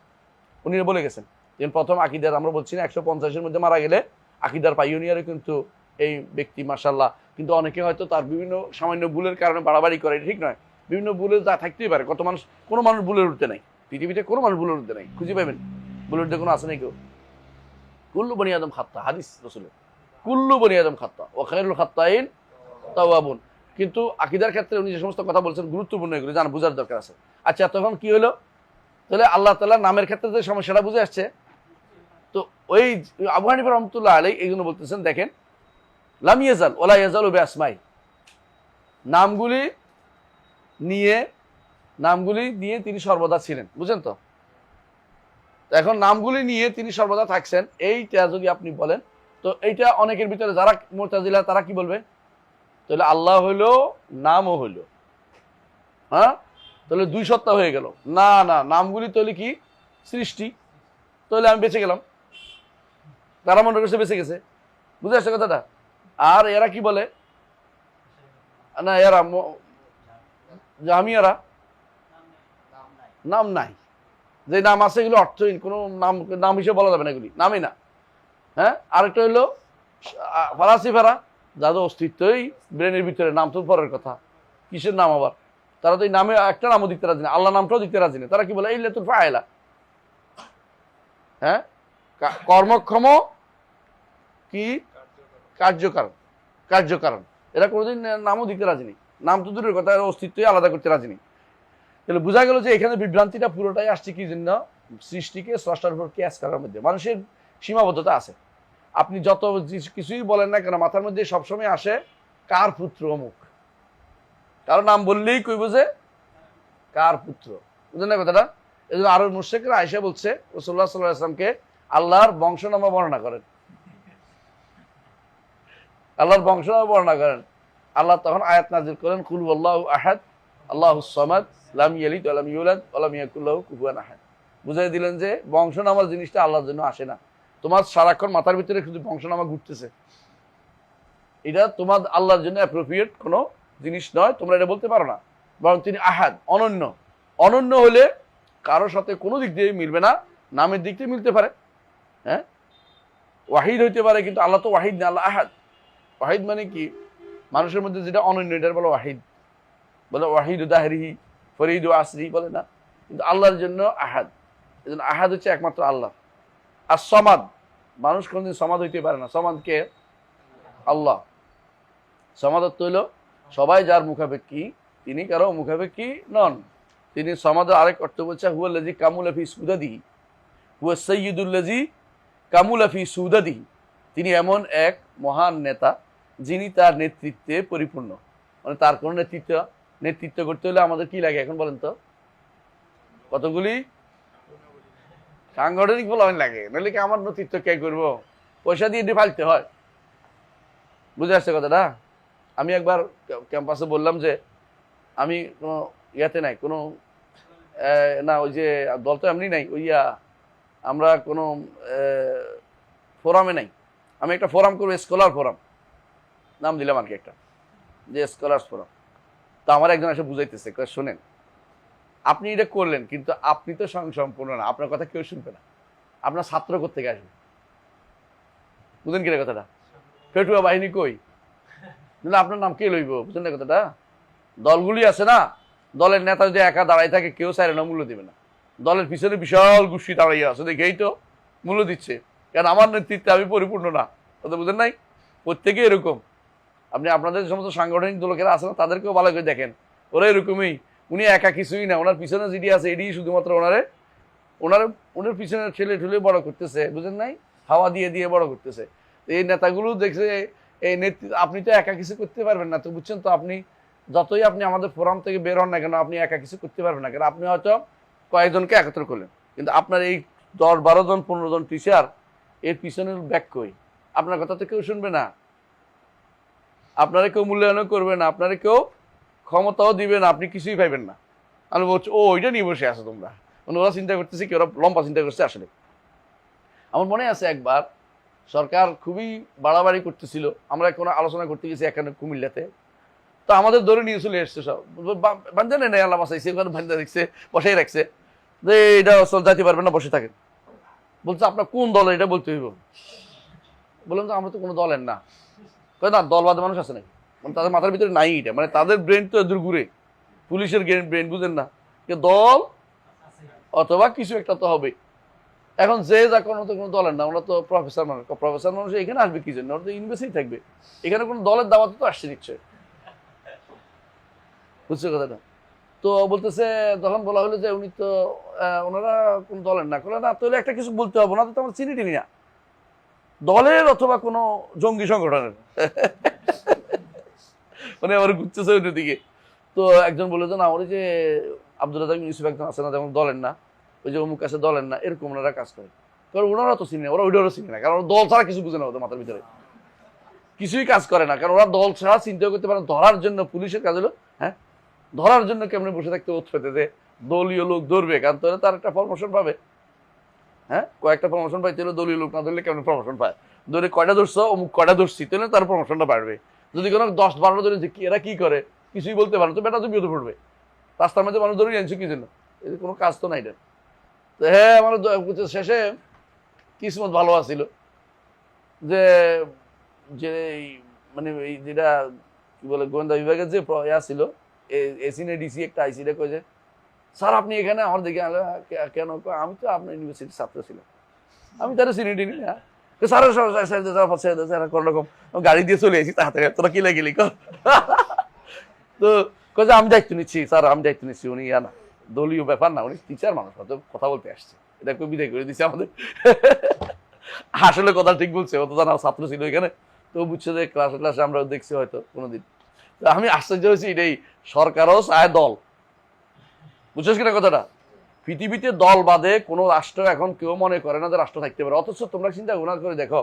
উনি বলে গেছেন। যেমন প্রথম আকীদার আমরা বলছি না 150-এর মধ্যে মারা গেলে আকীদার পাইওনিয়ারে কিন্তু এই ব্যক্তি মাশাআল্লাহ। কিন্তু অনেকে হয়তো তার বিভিন্ন সামান্য ভুলের কারণে বাড়াবাড়ি করে, ঠিক নয়। বিভিন্ন ভুলে যা থাকতেই পারে, কত মানুষ, কোনো মানুষ ভুলের উঠতে নাই পৃথিবীতে, কোনো মানুষ ভুলের উঠতে নাই, খুঁজে পাবেন ভুলের উঠতে কোনো আছে নাই কেউ। কুল্লু বনি আদম খাত্তা, হাদিস রাসূলের, কুল্লু বনি আদম খাত্তা ওয়া খায়রুল খাত্তাইন তাওয়াবুন। কিন্তু আকীদার ক্ষেত্রে উনি যে সমস্ত কথা বলছেন গুরুত্বপূর্ণ, এগুলো জানা বোঝার দরকার আছে। আচ্ছা, তখন কি হলো? তাহলে আল্লাহ তাআলার নামের ক্ষেত্রে যে সমস্যাটা বুঝে আসছে, তো ওই আবু হানিফা রাহমাতুল্লাহ আলাইহি এই জন্য বলতেছেন, দেখেন লাম ইয়াজাল ওয়ালা ইয়াজালু বিআসমাই, নামগুলি নিয়ে তিনি সর্বদা ছিলেন, বুঝেন তো? এখন নামগুলি নিয়ে তিনি সর্বদা থাকছেন, এইটা যদি আপনি বলেন, তো এইটা অনেকের ভিতরে যারা মুতাজিলা তারা কি বলবে? তাহলে আল্লাহ হইলো, নামও হইলো, হ্যাঁ, তাহলে দুই সত্তা হয়ে গেল। না না, নামগুলি তাহলে কি সৃষ্টি, তাহলে আমি বেঁচে গেলাম, তারা মনে করছে বেঁচে গেছে। বুঝে আসছে কথাটা? আর এরা কি বলে না, এরা জামিয়ারা নাম নাই, যে নাম আছে এগুলো অর্থহীন, কোনো নাম নাম হিসেবে বলা যাবে না, এগুলি নামই না। হ্যাঁ, আরেকটা হইলো ফারাসিফারা, যাদের অস্তিত্বই ব্রেনের ভিতরে, নাম তো পরের কথা, কিসের নাম আবার? তারা তো এই নামে একটা নামও দিতে রাজি না, আল্লাহ নামটাও দিতে রাজি না। তারা কি বলে? ইল্লাতুল ফাইলা, হ্যাঁ, কর্মক্ষম কি কার্যকারণ, এরা কোনোদিন নামও দিতে রাজি নেই। নাম তো দূরের কথা, এরা অস্তিত্বই আলাদা করতে রাজি নেই। তাহলে বোঝা গেল যে এখানে বিভ্রান্তিটা পুরোটাই আসছে কি জন্য? সৃষ্টিকে স্রষ্টার উপর কিয়াস করার মধ্যে মানুষের সীমাবদ্ধতা আছে। আপনি যত কিছুই বলেন না কেন, মাথার মধ্যে সবসময় আসে কার পুত্র অমুক, কারো নাম বললেই কই বোঝে কার পুত্র, বুঝলেন না কথাটা? এই জন্য আরো মুশরিকরা আয়েশা বলছে রাসূলুল্লাহ সাল্লাল্লাহু আলাইহি ওয়াসাল্লামকে আল্লাহর বংশনামা বর্ণনা করেন, আল্লাহর বংশনামা বর্ণনা করেন। আল্লাহ তখন আয়াত নাযিল করেন কুল হুয়াল্লাহু আহাদ আল্লাহুস সামাদ লাম ইয়ালিদ ওয়া লাম ইউলাদ ওয়া লাম ইয়াকুল লাহু কুফুয়ান আহাদ। বুঝাই দিলেন যে বংশনামার জিনিসটা আল্লাহর জন্য আসে না। তোমার সারাক্ষণ মাথার ভিতরে শুধু বংশনামা ঘুরতেছে, এটা তোমার আল্লাহর জন্য অ্যাপ্রোপ্রিয়েট কোনো জিনিস নয়, তোমরা এটা বলতে পারো না। বরং তিনি আহাদ, অনন্য। অনন্য হলে কারোর সাথে কোনো দিক দিয়ে মিলবে না, নামের দিক দিয়ে মিলতে পারে, হ্যাঁ, ওয়াহিদ হইতে পারে, কিন্তু আল্লাহ তো ওয়াহিদ না, আল্লাহ আহাদ। ওয়াহিদ মানে কি? মানুষের মধ্যে যেটা অনন্য এটার বলে ওয়াহিদ, বলে ওয়াহিদ দাহরিহি, ফরিদ ও আসরি বলে না, কিন্তু আল্লাহর জন্য আহাদ। এই জন্য আহাদ হচ্ছে একমাত্র আল্লাহ। আর সমাদ, মানুষ কোনদিন সমাদ হইতে পারে না। সমাদ কে? আল্লাহ। সমাদত্ব হইল সবাই যার মুখাপেক্ষী, তিনি কারো মুখাপেক্ষী নন। তিনি সমাদের আরেক অর্থ বলছে হুয়াল্লাযী কামুলা ফি সুদাদিহি, হুয়া সাইয়্যিদুল্লাযী কামুলা ফি সুদাদিহি। তিনি এমন এক মহান নেতা যিনি তার নেতৃত্বে পরিপূর্ণ। মানে তার কোন নেতৃত্ব করতে হলে আমাদের কি লাগে এখন বলেন তো? কতগুলি সাংগঠনিক ফলাফল লাগে, নইলে কি আমার নেতৃত্ব কে করবো? পয়সা দিয়ে ফালতে হয়। বুঝে আসছে কথাটা? আমি একবার ক্যাম্পাসে বললাম যে আমি কোনো ইয়াতে নাই, কোনো না ওই যে দল তো এমনি নাই, ওইয়া আমরা কোনো ফোরামে নাই। আমি একটা ফোরাম করবো, স্কলার ফোরাম নাম দিলাম আর কি, একটা যে স্কলার্স ফোরাম। তো আমার একজন এসে বুঝাইতেছে, শোনেন আপনি এটা করলেন কিন্তু আপনি তো স্বয়ংসম্পূর্ণ না, আপনার কথা কেউ শুনবে না, আপনার ছাত্র কোত্থেকে আসবে? বুঝলেন কিনা কথাটা? পেটুয়া বাহিনী কই? আপনার নাম কে লইব? বুঝলেন না কথাটা? দলগুলি আছে না, দলের নেতা যদি একা দাঁড়াই থাকে কেউ চাইলে না, মূল্য দিবে না। দলের পিছনে বিশাল গোষ্ঠী দাঁড়াইয়া আছে, দেখেই তো মূল্য দিচ্ছে, কারণ আমার নেতৃত্বে আমি পরিপূর্ণ না। কথা বুঝেন নাই? প্রত্যেকে এরকম। আপনি আপনাদের সমস্ত সাংগঠনিক লোকেরা আছে না, তাদেরকেও ভালো করে দেখেন, ওরা এরকমই। উনি একা কিছুই না, ওনার পিছনে যেটি আছে এটি শুধুমাত্র ওনার পিছনে ঠেলে ঠেলে বড় করতেছে। বুঝেন নাই? হাওয়া দিয়ে দিয়ে বড় করতেছে। এই নেতাগুলো দেখছে এই নেতৃত্ব, আপনি তো একা কিছু করতে পারবেন না। তো বুঝছেন তো, আপনি যতই আপনি আমাদের ফোরাম থেকে বের হন না কেন, আপনি একা কিছু করতে পারবেন না। কেন আপনি হয়তো কয়েকজনকে একত্র করলেন, কিন্তু আপনার এই 10-12 জন 15 জন টিচার এর পিছনের ব্যাক কই? আপনার কথা তো কেউ শুনবে না, আপনারা কেউ মূল্যায়নও করবে না, আপনারা কেউ ক্ষমতাও দিবে না, আপনি কিছুই পাইবেন না। আমি বলছি ও ওইটা নিয়ে বসে আছো তোমরা, মানে ওরা চিন্তা করতেছে কি, ওরা লম্বা চিন্তা করছে। আসলে আমার মনে আছে একবার সরকার খুবই বাড়াবাড়ি করতেছিল, আমরা কোনো আলোচনা করতে গেছি এখানে কুমিল্লাতে। তো আমাদের ধরে নিয়ে চলে এসছে সব, বান্ধে নেই আল্লাহ বাসাইছে, বান্ধা দেখছে, বসাই রাখছে যে এটা যাইতে পারবেন না, বসে থাকেন। বলছে আপনার কোন দল, এটা বলতে হইব। বললাম যে আমরা তো কোনো দলের না। না, দলবাদী মানুষ আছে নাকি? মানে তাদের মাথার ভিতরে নাই এটা, মানে তাদের ব্রেন তো এদুর ঘুরে, পুলিশের ব্রেন, বুঝেন না? দল অথবা কিছু একটা তো হবে। এখন যে যা কোনো তো কোনো দলের না, আমরা তো প্রফেসর মানুষ এখানে আসবে কি জন্য? ওরা তো ইউনিভার্সিটি থাকবে, এখানে কোনো দলের দাওয়াত তো আসছে নিশ্চয়। বুঝছো কথাটা? তো বলতেছে, তখন বলা হলো যে উনি তো ওনারা কোন দলের না। করলে না, তাহলে একটা কিছু বলতে হবে, না তো আমরা চিনি টিনি না দলের অথবা কোনো জঙ্গি সংগঠনের। মানে আমার ঘুরতেছে ওইটার দিকে। তো একজন বলে যে না, ওই যে আব্দুল রাজাক ইউসুফ একজন আছে না, যেমন দলের না, ওই যে অমুক আছে দলের না, এরকম ওনারা কাজ করে। কারণ ওনারা তো চিনি না, ওরা ওইটারও চিনি না, কারণ দল ছাড়া কিছু বুঝে না, ওদের মাথার ভিতরে কিছুই কাজ করে না। কারণ ওরা দল ছাড়া চিন্তা করতে পারে। ধরার জন্য পুলিশের কাজ হলো, হ্যাঁ, ধরার জন্য কেমন বসে থাকতে ওত পেতে যে দলীয় লোক ধরবে, কারণ তাহলে তার একটা প্রমোশন পাবে। হ্যাঁ, কয়েকটা প্রমোশন পাইতে হলে দলীয় লোক না ধরলে কেমন প্রমোশন পায়? ধরে কয়টা ধরছো, অমুক কয়টা ধরছি, তাহলে তার প্রমোশনটা বাড়বে। যদি কোনো 10-12 ধরে যে এরা কি করে কিছুই বলতে পারো, তো বেটা তুমি বিপদে পড়বে। রাস্তার মধ্যে মানুষ ধরে আনছো কি জন্য? এদের কোনো কাজ তো নাই এটা। তো হ্যাঁ, আমার শেষে কিসমত ভালো আছিল যে যে মানে এই যেটা কি বলে গোয়েন্দা বিভাগের যে ছিল এসিনে ডিসি একটা আইসিটা কয়েছে, স্যার আপনি এখানে আমার দেখে কেন? আমি তো আপনার ইউনিভার্সিটির ছাত্র ছিলাম, আমি তারা সিনিটি নি না। স্যার কোন রকম গাড়ি দিয়ে চলে এসেছি, তাড়াতাড়ি তোরা কি লাগলি কর। তো কয়ে আমি দায়িত্ব নিচ্ছি স্যার, আমি দায়িত্ব নিচ্ছি। উনি না দলীয় ব্যাপার না, উনি টিচার মানুষ, হয়তো কথা বলতে আসছে, এটা কেউ বিদায় করে দিচ্ছে আমাদের। আসলে কথা ঠিক বলছে, অত জানা ছাত্র ছিল এখানে, তো বুঝছে যে ক্লাসে আমরা দেখছি হয়তো কোনোদিন। তো আমি আশ্চর্য হয়েছি এটাই, সরকারও চায় দল। বুঝছিস কিনা কথাটা? পৃথিবীতে দল বাদে কোনো রাষ্ট্র এখন কেউ মনে করে না যে রাষ্ট্র থাকতে পারে। অথচ তোমরা চিন্তা ভাবনা করে দেখো,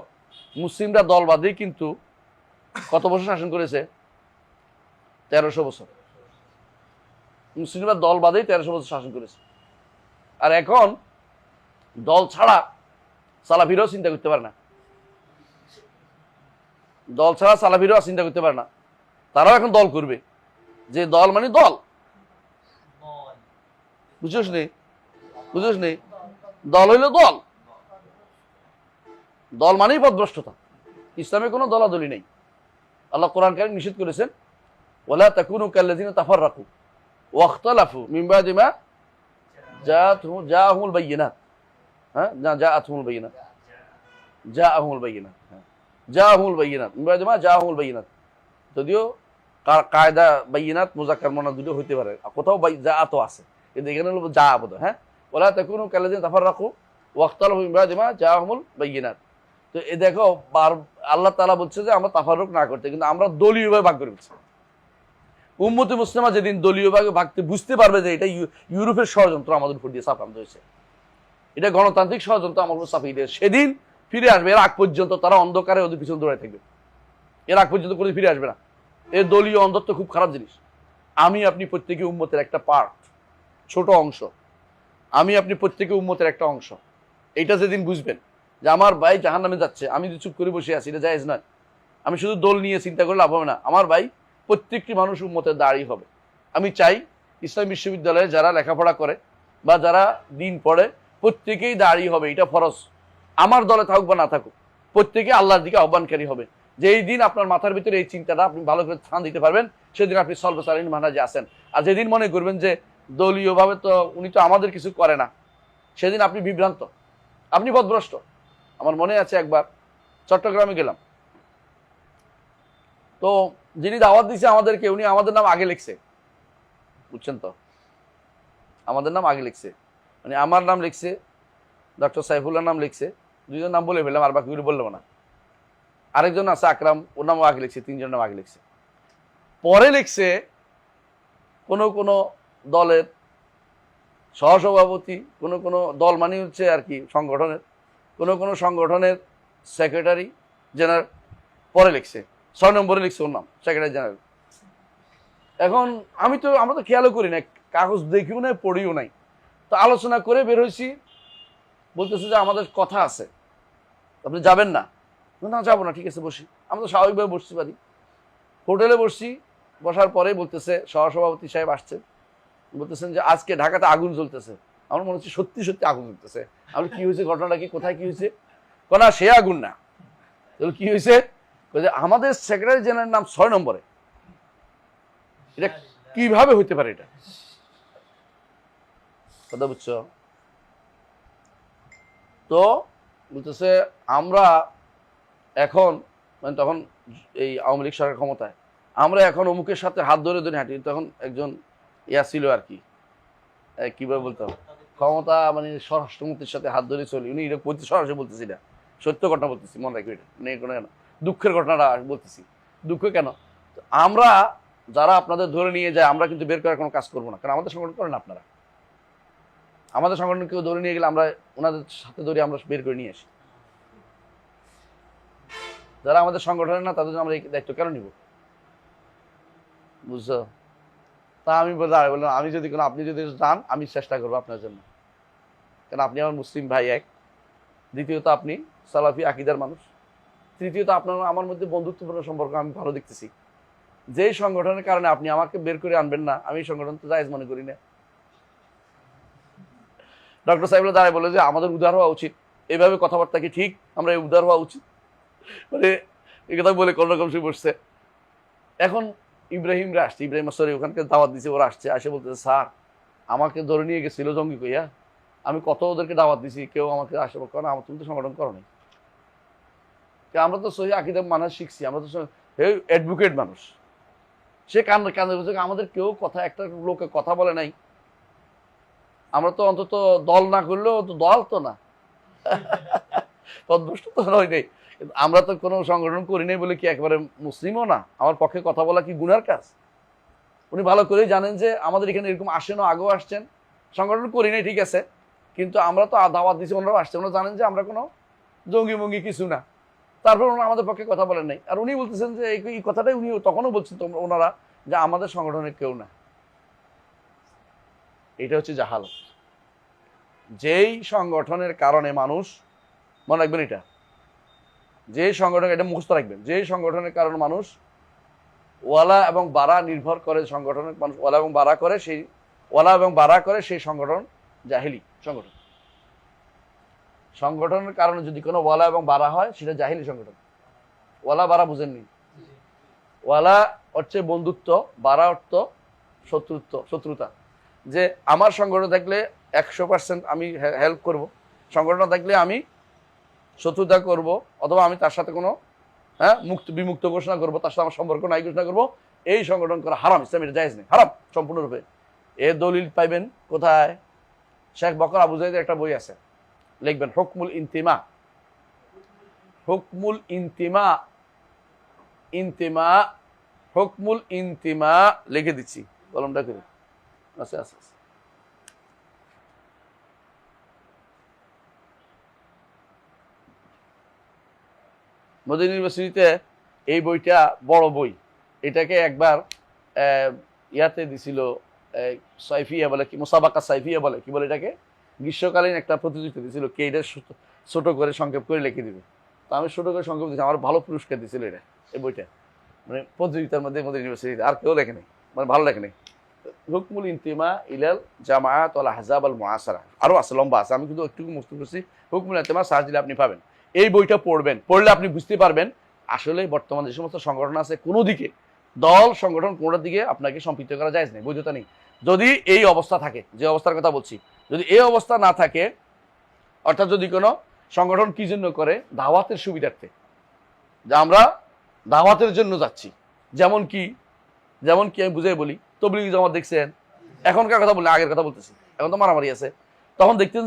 মুসলিমরা দল বাদেই কিন্তু কত বছর শাসন করেছে? 1300 বছর। মুসলিমরা দল বাদেই 1300 বছর শাসন করেছে। আর এখন দল ছাড়া সালাফিরাও চিন্তা করতে পারে না, দল ছাড়া সালাফিরাও চিন্তা করতে পারে না। তারাও এখন দল করবে, যে দল মানে দল। বুঝছিস নি? বুঝছিস নি? দল হইল দল, দল মানেই পথভ্রষ্টতা। ইসলামে কোনো দলাদলি নেই। আল্লাহ কোরআন কারীম নিষেধ করেছেন, ওয়ালা তাকুনু কাল্লাযিনা তাফাররাকু, ওয়াখতালাফু মিন বাদি মা জাআহুমুল বায়িনাত। হ্যাঁ, না জাআতুহুমুল বায়িনাত, জাআহুমুল বায়িনাত, হ্যাঁ, জাআহুমুল বায়িনাত মিন বাদি মা জাআহুমুল বায়িনাত। যদিও কায়দা বায়িনাত মুযাক্কার মুআন্নাস দুটো হইতে পারে, কোথাও জাআত আছে, কিন্তু এখানে হলো জাআ বোধ। হ্যাঁ, ওয়ালা তাকুনু কাল্লাযিনা তাফাররাকু ওয়াখতালাফু মিন বাদি মা জাআহুমুল বায়িনাত। তো এ দেখো, আল্লাহ তাআলা বলছে যে আমরা তাফাররুক না করতে, কিন্তু আমরা দলীয়ভাবে ভাগ করে ফেলছি। উম্মতে মুসলিমা যেদিন দলীয়ভাবে ভাগতে বুঝতে পারবে যে এটা ইউরোপের ষড়যন্ত্র আমাদের উপর দিয়ে চাপানো হয়েছে, এটা গণতান্ত্রিক ষড়যন্ত্র আমার উপর চাপিয়ে দিয়ে, সেদিন ফিরে আসবে। এর আগ পর্যন্ত তারা অন্ধকারে ওদের পিছনে দৌড়ায় থাকবে, এর আগ পর্যন্ত কোনো ফিরে আসবে না। এর দলীয় অন্ধত্ব খুব খারাপ জিনিস। আমি আপনি প্রত্যেকে উম্মতের একটা পার্ট, ছোট অংশ। আমি আপনি প্রত্যেকে উম্মতের একটা অংশ। এইটা যেদিন বুঝবেন যে আমার ভাই জাহান্নামে যাচ্ছে, আমি যদি চুপ করে বসে আছি, এটা জায়েজ নয়। আমি শুধু দল নিয়ে চিন্তা করে লাভ হবে না। আমার ভাই প্রত্যেকটি মানুষ উম্মতের দাঁড়ি হবে। আমি চাই ইসলাম বিশ্ববিদ্যালয়ে যারা লেখাপড়া করে বা যারা দিন পড়ে, প্রত্যেকেই দাঁড়ি হবে, এটা ফরজ। আমার দলে থাকুক বা না থাকুক, প্রত্যেকে আল্লাহর দিকে আহ্বানকারী হবে। যেই দিন আপনার মাথার ভিতরে এই চিন্তাটা আপনি ভালো করে স্থান দিতে পারবেন, সেদিন আপনি সলভসালীন মানহাজে আসেন। আর যেদিন মনে করবেন যে দলীয়ভাবে তো উনি তো আমাদের কিছু করে না, সেদিন আপনি বিভ্রান্ত, আপনি পথভ্রষ্ট। আমার মনে আছে একবার চট্টগ্রামে গেলাম, তো যিনি দাওয়াত দিছে আমাদেরকে, উনি আমাদের নাম আগে লিখছে, বুঝছেন তো, আমাদের নাম আগে লিখছে, মানে আমার নাম লিখছে, ডক্টর সাইফুল্লাহর নাম লিখছে, দুইজন নাম বলে ফেললাম, আর বাকিগুলো বললাম না। আরেকজন আছে আকরাম, ওর নামও আগে লিখছে, তিনজনের নাম আগে লিখছে। পরে লিখছে কোনো কোনো দলের সহসভাপতি, কোনো কোনো দল মানে হচ্ছে আর কি সংগঠনের, কোনো কোনো সংগঠনের সেক্রেটারি জেনারেল, পরে লিখছে 6 নম্বরে লিখছে ওর নাম সেক্রেটারি জেনারেল। এখন আমরা তো খেয়ালও করি না, কাগজ দেখিও নাই, পড়িও নাই। তো আলোচনা করে বের হয়েছি, বলতেছে যে আমাদের কথা আছে, আপনি যাবেন না? না, যাবো না, ঠিক আছে বসি। আমরা তো স্বাভাবিকভাবে বসতে পারি। হোটেলে বসছি, বসার পরে বলতেছে সহসভাপতি সাহেব আসছেন, বলতেছেন যে আজকে ঢাকাতে আগুন জ্বলতেছে। আমার মনে হচ্ছে সত্যি সত্যি আগুন জ্বলতেছে। আমি কি হয়েছে, ঘটনাটা কি, কোথায় কি হয়েছে? না, সে আগুন না। তাহলে কি হয়েছে? আমাদের সেক্রেটারি জেনারেল নাম 6 নম্বরে। এটা কিভাবে হইতে পারে? এটা কথা বুঝছো? তো বলতেছে আমরা এখন, মানে তখন এই আওয়ামী লীগ সরকার ক্ষমতায়, আমরা এখন অমুকের সাথে হাত ধরে ধরে হাঁটি। তখন একজন ইয়া ছিল আর কি, কিভাবে বলতাম, ক্ষমতা মানে স্বরাষ্ট্রমন্ত্রীর সাথে হাত ধরে চলি। উনি এটা বলতে সরাসরি বলতেছি না, সত্য ঘটনা বলতেছি, মনে রাখবি। এটা নেই কোনো কেন দুঃখের ঘটনাটা বলতেছি। দুঃখ কেন? আমরা যারা আপনাদের ধরে নিয়ে যায়, আমরা কিন্তু বের করার কোনো কাজ করবো না, কারণ আমাদের সংগঠন করেন আপনারা। আমাদের সংগঠন কেউ ধরে নিয়ে গেলে আমরা ওনাদের সাথে ধরে আমরা বের করে নিয়ে আসি। যারা আমাদের সংগঠনের না, তাদের আমরা এই দায়িত্ব কেন নিব? বুঝছো? তা আমি বললাম, আমি যদি আপনি যদি যান, আমি চেষ্টা করবো আপনার জন্য, কারণ আপনি আমার মুসলিম ভাই এক, দ্বিতীয়ত আপনি সালাফি আকীদার মানুষ, তৃতীয়ত আপনার আমার মধ্যে বন্ধুত্বপূর্ণ সম্পর্ক আমি ভালো দেখতেছি। যেই সংগঠনের কারণে আপনি আমাকে বের করে আনবেন না, আমি এই সংগঠন তো জায়েজ মনে করি না। ডক্টর সাহেবুল্লাহ দাঁড়ায় বলে যে আমাদের উদার হওয়া উচিত, এইভাবে কথাবার্তা কি ঠিক? আমরা এই উদার হওয়া উচিত, মানে এই কথা বলে কোন রকম সে বসছে। এখন ইব্রাহিমরা আসছে, ইব্রাহিম সরি ওখানকে দাওয়াত দিছে, ওরা আসছে, আসে বলতেছে স্যার আমাকে ধরে নিয়ে গেছিল জঙ্গি কইয়া, আমি কত ওদেরকে দাওয়াত দিছি, কেউ আমাকে আসে বলে না, আমার তুমি তো সংগঠন করো নাই। আমরা তো সহি আকীদা মানা শিখছি, আমরা তো অ্যাডভোকেট মানুষ। সে কানে বলছে আমাদের কেউ কথা, একটা লোকে কথা বলে নাই, আমরা তো অন্তত দল না করলেও তো দল তো না, পদভ্রষ্ট তো নয় নেই। আমরা তো কোনো সংগঠন করি নাই বলে কি একেবারে মুসলিমও না? আমার পক্ষে কথা বলা কি গুনার কাজ? উনি ভালো করেই জানেন যে আমাদের এখানে এরকম আসেনও, আগেও আসছেন, সংগঠন করি নাই ঠিক আছে, কিন্তু আমরা তো দাওয়াত দিচ্ছি, ওনারাও আসছে, ওনারা জানেন যে আমরা কোনো জঙ্গি মঙ্গি কিছু না। তারপর ওনারা আমাদের পক্ষে কথা বলেন নাই। আর উনি বলতেছেন যে এই কথাটাই উনি তখনও বলছেন ওনারা যে আমাদের সংগঠনের কেউ না। এটা হচ্ছে জাহালত। যেই সংগঠনের কারণে মানুষ, মনে রাখবেন এটা, যে সংগঠন, এটা মুখস্থ রাখবেন, যে সংগঠনের কারণে মানুষ ওয়ালা এবং বারা নির্ভর করে, সংগঠনের মানুষ ওয়ালা এবং বারা করে, সেই ওয়ালা এবং বারা করে সেই সংগঠন জাহিলি সংগঠন। সংগঠনের কারণে যদি কোনো ওয়ালা এবং বারা হয়, সেটা জাহিলি সংগঠন। ওয়ালা বারা বুঝেননি? ওয়ালা হচ্ছে বন্ধুত্ব, বারা অর্থ শত্রুতা, যে আমার সংগঠন থাকলে 100% আমি হেল্প করব, সংগঠন থাকলে আমি শত্রুতা করব, অথবা আমি তার সাথে কোনো বিমুক্ত ঘোষণা করব, তার সাথে আমার সম্পর্ক নাই ঘোষণা করব, এই সংগঠন করা হারাম, ইসলাম এটা জায়েজ নেই, হারাম সম্পূর্ণরূপে। এর দলিল পাইবেন কোথায়? শেখ বকর আবু যায়েদের একটা বই আছে, লিখবেন হুকমুল ইন্তিমা, হুকমুল ইন্তিমা, হুকমুল ইন্তিমা লিখে দিচ্ছি, কলমটা করে আছে আছে। মদিনা ইউনিভার্সিটিতে এই বইটা বড় বই, এটাকে একবার ইয়াতে দিছিল সাইফিয়া বলে, কি মুসাবাকা সাইফিয়া বলে, কি বলে এটাকে, গ্রীষ্মকালীন একটা প্রতিযোগিতা দিয়েছিল, কে এটা ছোট করে সংক্ষেপ করে লিখে দিবে। তো আমি ছোট করে সংক্ষেপ দিচ্ছি, আমার ভালো পুরস্কার দিয়েছিল এটা, এই বইটা, মানে প্রতিযোগিতার মধ্যে মদিনা ইউনিভার্সিটিতে আর কেউ লেখে নেই, মানে ভালো লেখে নেই। হুকমুল ইন্তিমা ইলাল জামাআত ওয়াল আহজাব আল মুআসারা, আরও আছে, লম্বা আছে, আমি কিন্তু একটু মুক্ত করছি। হুকমুল ইন্তিমা সার্চ দিলে আপনি পাবেন। এই বইটা পড়বেন, পড়লে আপনি বুঝতে পারবেন আসলে বর্তমানে যে সমস্ত সংগঠন আছে কোনো দিকে দল সংগঠন কোনোটার দিকে আপনাকে সম্পৃক্ত করা যায় নেই, বৈধতা নেই। যদি এই অবস্থা থাকে, যে অবস্থার কথা বলছি, যদি এই অবস্থা না থাকে, অর্থাৎ যদি কোনো সংগঠন কি জন্য করে, দাওয়াতের সুবিধার্থে, যে আমরা দাওয়াতের জন্য যাচ্ছি, যেমন কি আমি বুঝাই বলি, তবলিগ জামাত দেখছেন, এখনকার কথা বললে আগের কথা বলতেছি, এখন তো মারামারি আছে, তখন দেখতেন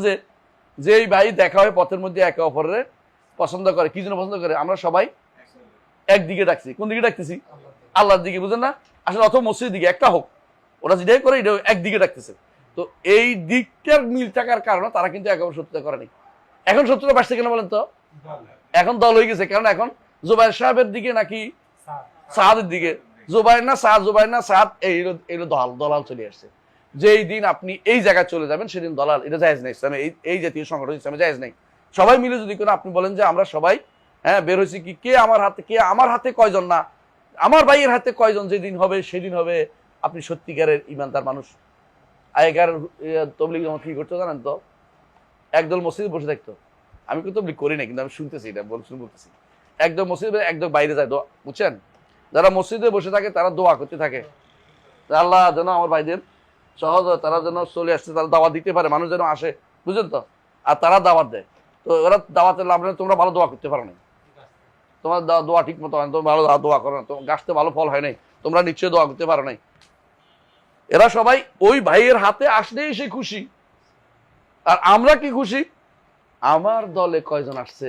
যে এই ভাই দেখা হয় পথের মধ্যে একে অপরের পছন্দ করে, কি জন্য পছন্দ করে, আমরা সবাই একদিকে ডাকছি, কোন দিকে ডাকতেছি, আল্লাহর দিকে, বুঝেন না, আসলে অথবা মসজিদের দিকে একটা হোক, ওরা যেটাই করে এটা একদিকে ডাকতেছে। তো এই দিকটার মিল থাকার কারণে তারা কিন্তু একেবারে শত্রুতা করেনি। এখন শত্রুতা বাড়ছে কেন বলেন তো? এখন দল হয়ে গেছে, কারণ এখন জুবাইর সাহেবের দিকে নাকি সাহাদের দিকে, জুবাইর না সাহাদ, এই দলাল চলে আসছে। যেই দিন আপনি এই জায়গায় চলে যাবেন সেদিন দলাল, এটা জায়েজ নেই ইসলামে, এই জাতীয় সংগঠন ইসলামে জায়েজ নেই। সবাই মিলে যদি কোনো আপনি বলেন যে আমরা সবাই বের হয়েছি, কি কে আমার হাতে কয়জন, না আমার ভাইয়ের হাতে কয়জন, যেদিন হবে সেদিন হবে আপনি সত্যিকারের ইমানদার মানুষ। আগেকার তবলিগ জামাত কি করতো জানেন তো? একদল মসজিদে বসে থাকতো, আমি কিন্তু তবলিগ করি না, কিন্তু আমি শুনতেছি, এটা বলতেছি, একদম মসজিদে একদম বাইরে যায়, বুঝছেন, যারা মসজিদে বসে থাকে তারা দোয়া করতে থাকে, আল্লাহ যেন আমার ভাইদের সহজ হয়, তারা যেন চলে আসছে, তারা দাওয়াত দিতে পারে, মানুষ যেন আসে, বুঝলেন তো, আর তারা দাওয়াত দেয়। তো ওরা দাওয়াতের লাভ নেই, তোমরা ভালো দোয়া করতে পারো না, তোমার দোয়া ঠিক মতো হয় না, তোমরা ভালো দোয়া করো না, তোমার গাছতে ভালো ফল হয় নাই, তোমরা নিশ্চয়ই দোয়া করতে পারো নাই। এরা সবাই ওই ভাইয়ের হাতে আসলেই সে খুশি, আর আমরা কি খুশি, আমার দলে কয়জন আসছে,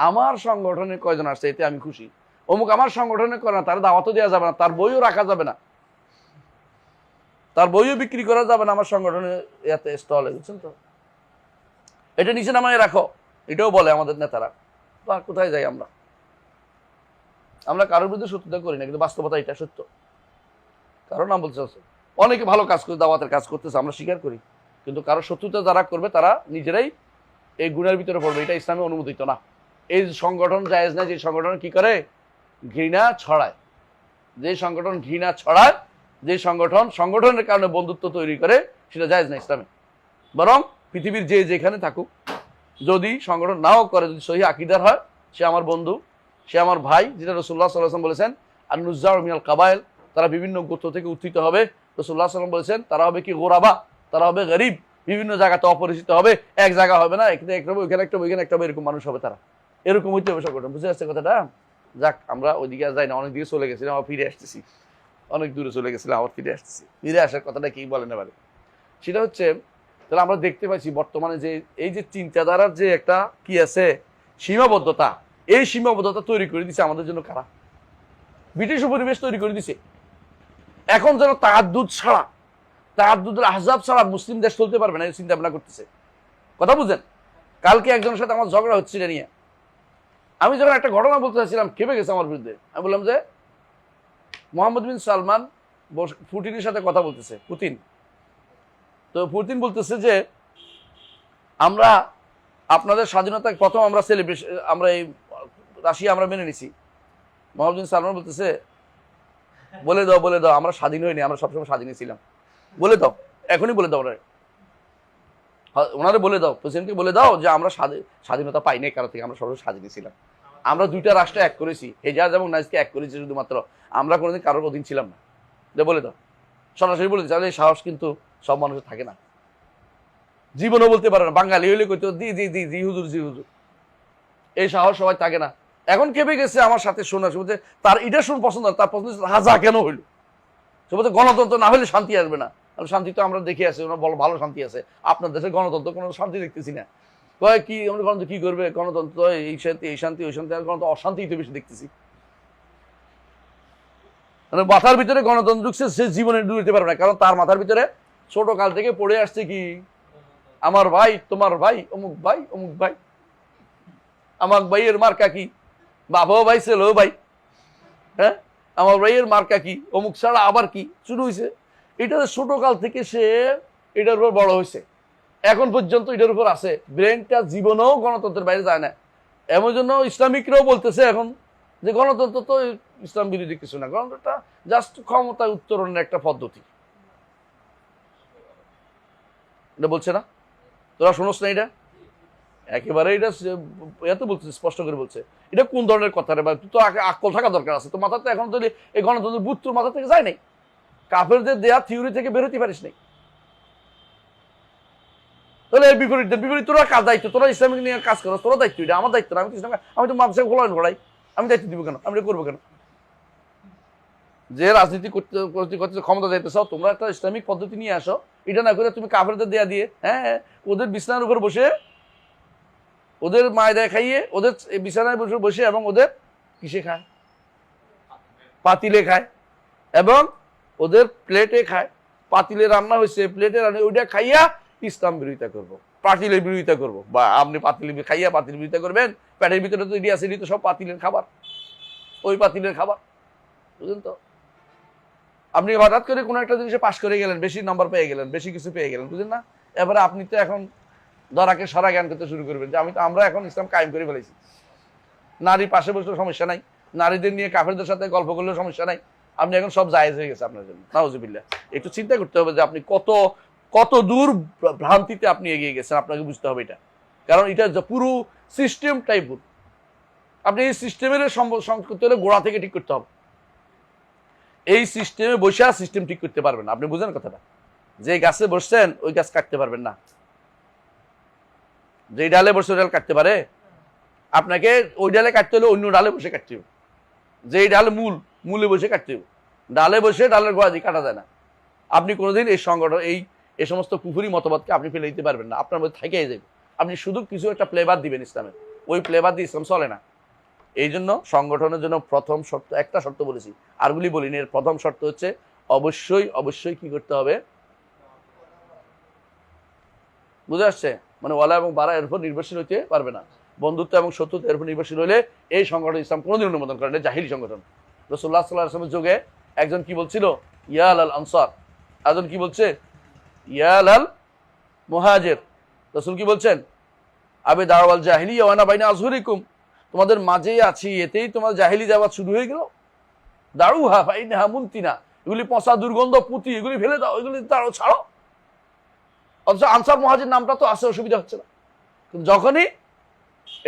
আমার সংগঠনে কয়জন আসছে, এতে আমি খুশি। অমুক আমার সংগঠনে করে না, তার দাওয়াতও দেওয়া যাবে না, তার বইও রাখা যাবে না, তার বইও বিক্রি করা যাবে না আমার সংগঠনে এতে স্টলে, বুঝছেন তো, এটা নিচে নামায় রাখো, এটাও বলে আমাদের নেতারা। কোথায় যাই আমরা কারোর বিরুদ্ধে শত্রুতা করি না, কিন্তু বাস্তবতা এটা সত্য। কারণ আমি বলতে চাচ্ছি অনেকে ভালো কাজ করে, দাওয়াতের কাজ করতেছে, আমরা স্বীকার করি, কিন্তু কারো শত্রুতা যারা করবে তারা নিজেরাই এই গুণের ভিতরে পড়বে, এটা ইসলামে অনুমোদিত না। এই সংগঠন জায়েজ না যে সংগঠন কি করে, ঘৃণা ছড়ায়, যে সংগঠন ঘৃণা ছড়ায়, যে সংগঠনের কারণে বন্ধুত্ব তৈরি করে, সেটা জায়েজ না ইসলামে। বরং পৃথিবীর যে যেখানে থাকুক, যদি সংগঠন নাও করে, যদি সহি আকীদার হয়, সে আমার বন্ধু, সে আমার ভাই, যেটা রাসূলুল্লাহ সাল্লাল্লাহু আলাইহি ওয়াসাল্লাম বলেছেন, আর নুজ্জাউ মিনাল কাবাইল, তারা বিভিন্ন গোত্র থেকে উত্থিত হবে। রাসূলুল্লাহ সাল্লাল্লাহু আলাইহি ওয়াসাল্লাম বলেছেন তারা হবে কি গোরাবা, তারা হবে গরিব, বিভিন্ন জায়গাতে অপরিচিত হবে, এক জায়গা হবে না, এখানে একটা ওইখানে একটা ওইখানে একটা, এরকম মানুষ হবে তারা, এরকম হইতে হবে সংগঠন। বুঝে আসছে কথাটা? যাক, আমরা ওইদিকে যাই না, অনেক দিকে চলে গেছিলাম, আবার ফিরে আসতেছি, অনেক দূরে চলে গেছিলাম, আবার ফিরে আসতেছি। ফিরে আসার কথাটা কি বলেন এবারে, সেটা হচ্ছে, তাহলে আমরা দেখতে পাচ্ছি বর্তমানে যে এই যে চিন্তাধারার যে একটা কি আছে সীমাবদ্ধতা, এই সীমাবদ্ধতা তৈরি করে দিচ্ছে আমাদের জন্য কারা? ব্রিটিশ পরিবেশ তৈরি করে দিছে। এখন যেন তাআদ্দুদ ছাড়া, তাআদ্দুদুল আহজাব ছাড়া মুসলিম দেশ চলতে পারবে না, এই চিন্তা ভাবনা করতেছে। কথা বুঝেন? কালকে একজনের সাথে আমার ঝগড়া হচ্ছিল নিয়ে, আমি যখন একটা ঘটনা বলতে চাচ্ছিলাম, খেপে গেছে আমার বিরুদ্ধে। আমি বললাম যে মোহাম্মদ বিন সালমান পুতিনের সাথে কথা বলতেছে, পুতিন, তো পুতিন বলতেছে যে আমরা আপনাদের স্বাধীনতা প্রথম আমরা সেলিব্রেশন, আমরা এই রাশিয়া আমরা মেনে নিছি। মোহাম্মদ বিন সালমান বলতেছে বলে দাও আমরা স্বাধীন হইনি, আমরা সবসময় স্বাধীনই ছিলাম, বলে দাও, এখনই বলে দাও, ওনারে বলে দাও, প্রেসিডেন্টকে বলে দাও যে আমরা স্বাধীনতা পাইনি কারো থেকে, আমরা সবসময় স্বাধীনই ছিলাম, আমরা দুইটা রাষ্ট্র এক করেছি, হেজাজ এবং নাইজকে এক করেছি শুধুমাত্র, আমরা কোনোদিন কারোর অধীন ছিলাম না, বলে দাও। সরাসরি বলে দিচ্ছে। এই সাহস কিন্তু সব মানুষের থাকে না, জীবনও বলতে পারে না। বাঙালি হইলে কইতো জি জি জি জি হুজুর, জি হুজুর। এই সাহস সবাই থাকে না। এখন কেঁপে গেছে আমার সাথে শোনা, শুনতে তার এটা শুন পছন্দ না, তার পছন্দ রাজা কেন হইল। সে বলতে গণতন্ত্র না হলে শান্তি আসবে না। শান্তি তো আমরা দেখে আসি, ওনার ভালো শান্তি আছে। আপনার দেশের গণতন্ত্র কোনো শান্তি দেখতেছি না। কয় কি আমরা গণতন্ত্র কি করবে, গণতন্ত্র এই শান্তি এই শান্তি ওই শান্তি, গণতন্ত্র অশান্তি তো বেশি দেখতেছি। মানে মাথার ভিতরে গণতন্ত্র ঢুকছে, সে জীবনে ডুবতে পারবে না, কারণ তার মাথার ভিতরে ছোট কাল থেকে পড়ে আসছে কি আমার ভাই তোমার ভাই অমুক ভাই অমুক ভাই, আমার ভাইয়ের মার্কা কি, বাবাও ভাই ছেলেও ভাই, হ্যাঁ আমার ভাইয়ের মার্কা কি, অমুক ছাড়া আবার কি শুরু হয়েছে। এটা ছোট কাল থেকে সে এটার উপর বড় হয়েছে, এখন পর্যন্ত এটার উপর আছে। ব্রেনটা জীবনেও গণতন্ত্রের বাইরে যায় না। এমন জন্য ইসলামিকরাও বলতেছে এখন যে গণতন্ত্র তো ইসলাম বিরোধী কিছু না, গণতন্ত্রটা জাস্ট ক্ষমতা উত্তরণের একটা পদ্ধতি। এটা বলছে না, তোরা শুনোস না? এটা একেবারে এটা এত বলছে, স্পষ্ট করে বলছে। এটা কোন ধরনের কথা রে ভাই, তো আকল থাকা দরকার আছে তো মাথাতে। এখন তো এই গণতন্ত্রের বুথ তোর মাথা থেকে যায় নাই, কাফেরদের দেয়া থিওরি থেকে বেরোতে পারিস নাই। তাহলে এর বিপরীত তোরা কাজ দায়িত্ব, তোরা ইসলামিক নিয়ে কাজ করো, তোরা দায়িত্ব, এটা আমার দায়িত্ব না। আমি তো মানুষকে গোলান ঘোড়াই, আমি দায়িত্ব দিব কেন, আমি করবো কেন? যে রাজনীতি করতে ক্ষমতা যাইতে চাও, তোমরা একটা ইসলামিক পদ্ধতি নিয়ে আসো। এটা না করে তুমি কাফেরদের দেয়া দিয়ে, হ্যাঁ ওদের বিছানার উপর বসে, ওদের মায়দায় খাইয়ে, ওদের বিছানায় বসে বসে, এবং ওদের কিসে খায়, পাতিলে খায়, এবং ওদের প্লেটে খায়। পাতিলে রান্না হয়েছে, প্লেটে রান্না, ওইটা খাইয়া ইসলাম বিরোধিতা করবো, পাতিলের বিরোধিতা করবো। বা আপনি পাতিল খাইয়া পাতিলের বিরোধিতা করবেন? পেটের ভিতরে তো এটি আছে, এটি তো সব পাতিলের খাবার, ওই পাতিলের খাবার, বুঝলেন তো? আপনি হঠাৎ করে কোনো একটা জিনিসে পাশ করে গেলেন, বেশি নাম্বার পেয়ে গেলেন, বেশি কিছু পেয়ে গেলেন, বুঝলেন না? এবারে আপনি তো এখন ধরাকে সরা জ্ঞান করতে শুরু করবেন যে আমরা এখন ইসলাম কায়েম করে ফেলেছি। নারী পাশে বসলেও সমস্যা নাই, নারীদের নিয়ে কাফেরদের সাথে গল্প করলেও সমস্যা নাই, আপনি এখন সব জায়েজ হয়ে গেছে আপনার জন্য। নাউজুবিল্লাহ। একটু চিন্তা করতে হবে যে আপনি কত দূর ভ্রান্তিতে আপনি এগিয়ে গেছেন, আপনাকে বুঝতে হবে এটা। কারণ এটা পুরো সিস্টেমটাই ভুল। আপনি এই সিস্টেমের করতে হলে গোড়া থেকে ঠিক করতে হবে। এই সিস্টেমে বসে সিস্টেম ঠিক করতে পারবেন না। আপনি বুঝেন কথাটা? যে গাছে বসছেন ওই গাছ কাটতে পারবেন না, যে ডালে বসে ওই ডাল কাটতে পারে? আপনাকে ওই ডালে কাটতে হলে অন্য ডালে বসে কাটতে হবে। যে ডাল মূলে বসে কাটতে হবে, ডালে বসে ডালের গোড়া দিয়ে কাটা যায় না। আপনি কোনোদিন এই সংগঠন এই সমস্ত কুফুরি মতবাদকে আপনি ফেলে দিতে পারবেন না, আপনার মধ্যে থেকেই যাবে। আপনি শুধু কিছু একটা ফ্লেভার দিবেন ইসলামের, ওই ফ্লেভার দিয়ে ইসলাম চলে না। এই জন্য সংগঠনের জন্য প্রথম শর্ত, একটা শর্ত বলেছি, আরগুলি বলিনি। এর প্রথম শর্ত হচ্ছে অবশ্যই কি করতে হবে, বুঝে আসছে? মানে ওয়ালা এবং বারা এর উপর নির্ভরশীল হইতে পারবে না। বন্ধুত্ব এবং শত্রুতা এর উপর নির্ভরশীল হলে এই সংগঠন ইসলাম কোনোদিন অনুমোদন করে না, জাহিলি সংগঠন। রাসূলুল্লাহ সাল্লাল্লাহু আলাইহি ওয়াসাল্লামের যুগে একজন কি বলছিল, ইয়া আল আনসার, একজন কি বলছে, ইয়া আল মুহাজির। রাসূল কি বলছেন, আবে দাওয়াল জাহিলিয়া ওয়া আনা বাইনা আযহুরিকুম, তোমাদের মাঝেই আছি, এতেই তোমার জাহিলি দাওয়াত শুরু হয়ে গেল। দাউহা ফাইনহা মুনতিনা, এগুলি পচা দুর্গন্ধ পুঁতি, এগুলি ফেলে দাও, এগুলি দাও, ছাড়ো। অথচ আনসার মুহাজির নামটা তো আছে, অসুবিধা হচ্ছে না। কিন্তু যখনই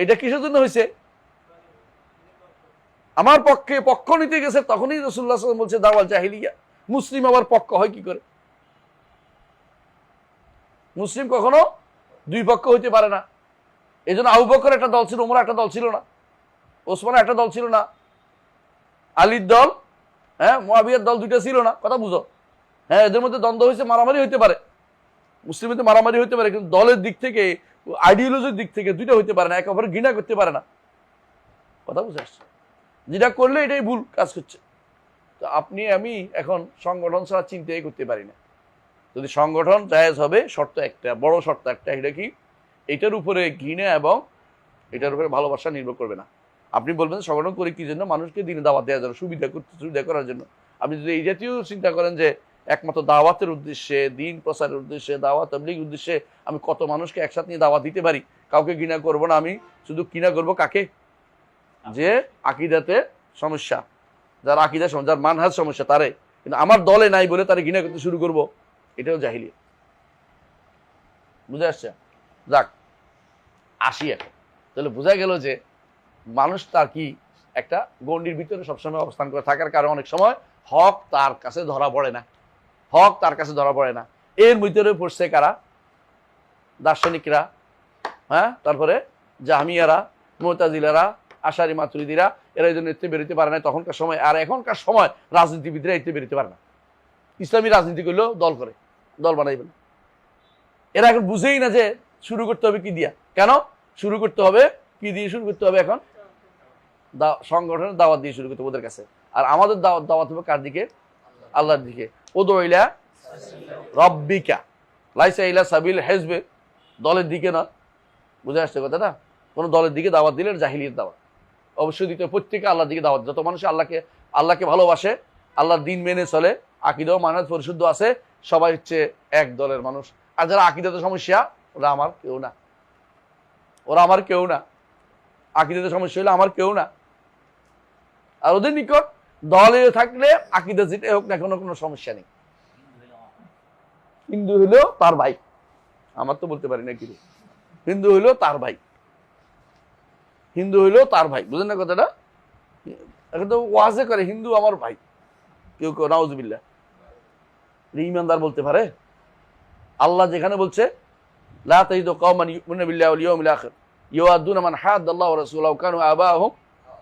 এটা কিসের জন্য হয়েছে, আমার পক্ষ নিতে গেছে, তখনই রাসূলুল্লাহ সাল্লাল্লাহু আলাইহি ওয়াসাল্লাম বলছে দাওয়াল জাহিলিয়া। মুসলিম আবার পক্ষ হয় কি করে? মুসলিম কখনো দুই পক্ষ হইতে পারে না। এই জন্য আবু বকর একটা দল ছিল, ওমর একটা দল ছিল না, ওসমান একটা দল ছিল না, আলীর দল, হ্যাঁ মুআবিয়ার দল দুইটা ছিল না। কথা বুঝো? হ্যাঁ, এদের মধ্যে দ্বন্দ্ব হয়েছে, মারামারি হইতে পারে, মুসলিমদের মারামারি হইতে পারে, কিন্তু দলের দিক থেকে, আইডিওলজির দিক থেকে দুইটা হইতে পারে না, একে অপরের ঘৃণা করতে পারে না। কথা বুঝে আসছে? যেটা করলে এটাই ভুল কাজ করছে। তো আপনি আমি এখন সংগঠন ছাড়া চিন্তাই করতে পারি না। যদি সংগঠন জায়েজ হবে, শর্ত একটা, বড় শর্ত একটা, এটা কি, এটার উপরে ঘৃণা এবং এটার উপরে ভালোবাসা নির্ভর করবে না। আপনি বলবেন সংগঠন করি কি জন্য, মানুষকে দিনে দাওয়াত দেওয়ার জন্য, সুবিধা করার জন্য। আপনি যদি এই জাতীয় চিন্তা করেন যে একমাত্র দাওয়াতের উদ্দেশ্যে, দিন প্রচারের উদ্দেশ্যে, দাওয়াত তাবলীগের উদ্দেশ্যে আমি কত মানুষকে একসাথে নিয়ে দাওয়াত দিতে পারি, কাউকে ঘৃণা করবো না, আমি শুধু ঘৃণা করবো কাকে, যে আকীদাতে সমস্যা, যার আকীদা সমস্যা, যার মানহাজ সমস্যা তারে, কিন্তু আমার দলে নাই বলে তারে ঘৃণা করতে শুরু করবো, এটাও জাহিলিয়া। বুঝে আসছে? যাক, আসি এখন। তাহলে বোঝা গেল যে মানুষ তার কি একটা গণ্ডির ভিতরে সবসময় অবস্থান করে থাকার কারণে অনেক সময় হক তার কাছে ধরা পড়ে না। হক তার কাছে ধরা পড়ে না। এর ভিতরে পড়ছে কারা? দার্শনিকরা, হ্যাঁ, তারপরে জাহমিয়ারা, মুতাজিলারা, আশারি মাতুরিদিরা, এরা এই জন্য এতে বেরোতে পারে না তখনকার সময়। আর এখনকার সময় রাজনীতিবিদরা এতে বেরোতে পারে না। ইসলামী রাজনীতি করলেও দল করে, দল বানাইবে না। এরা এখন বুঝেই না যে শুরু করতে হবে কি দিয়া। কেন শুরু করতে হবে? কি দিয়ে শুরু করতে হবে? এখন সংগঠনের দাওয়াত দিয়ে শুরু করতে হবে ওদের কাছে। আর আমাদের দাওয়াত হবে কার দিকে? আল্লাহর দিকে। উদউ ইলা রাব্বিকা লাইসা ইলা সাবিল হিজবে, দলের দিকে না। বুঝে আসছে কথাটা? কোনো দলের দিকে দাওয়াত দিলে জাহিলিয়াত দাওয়াত। অবশ্যই দিতে প্রত্যেকে আল্লাহর দিকে দাওয়াত। যত মানুষ আল্লাহকে ভালোবাসে, আল্লাহর দিন মেনে চলে, আকীদাও মানত পরিশুদ্ধ আছে, সবাই হচ্ছে এক দলের মানুষ। আর যারা আকীদাতে সমস্যা, ওরা আমার কেউ না, ওরা আমার কেউ না। আকীদাতে সমস্যা হলে আমার কেউ না। আর ওদের নিকট দলে থাকলে আকীদা যেটাই হোক না কোনো সমস্যা নেই। হিন্দু হইলেও তার ভাই, আমার তো বলতে পারি না কি, হিন্দু হইলেও তার ভাই, হিন্দু হইলেও তার ভাই। বুঝলেন না কথাটা? এখন তো ওয়াজে করে হিন্দু আমার ভাই, কেউ কেউ নাউজুবিল্লাহ। ইমানদার বলতে পারে? আল্লাহ যেখানে বলছে লা তাজিদু কওমান ইউমিনুনা বিল্লাহি ওয়াল ইয়াউমিল আখির ইউআদুনা মান হাদ্দাল্লাহু ওয়া রাসূলাহু কানু আবাহুম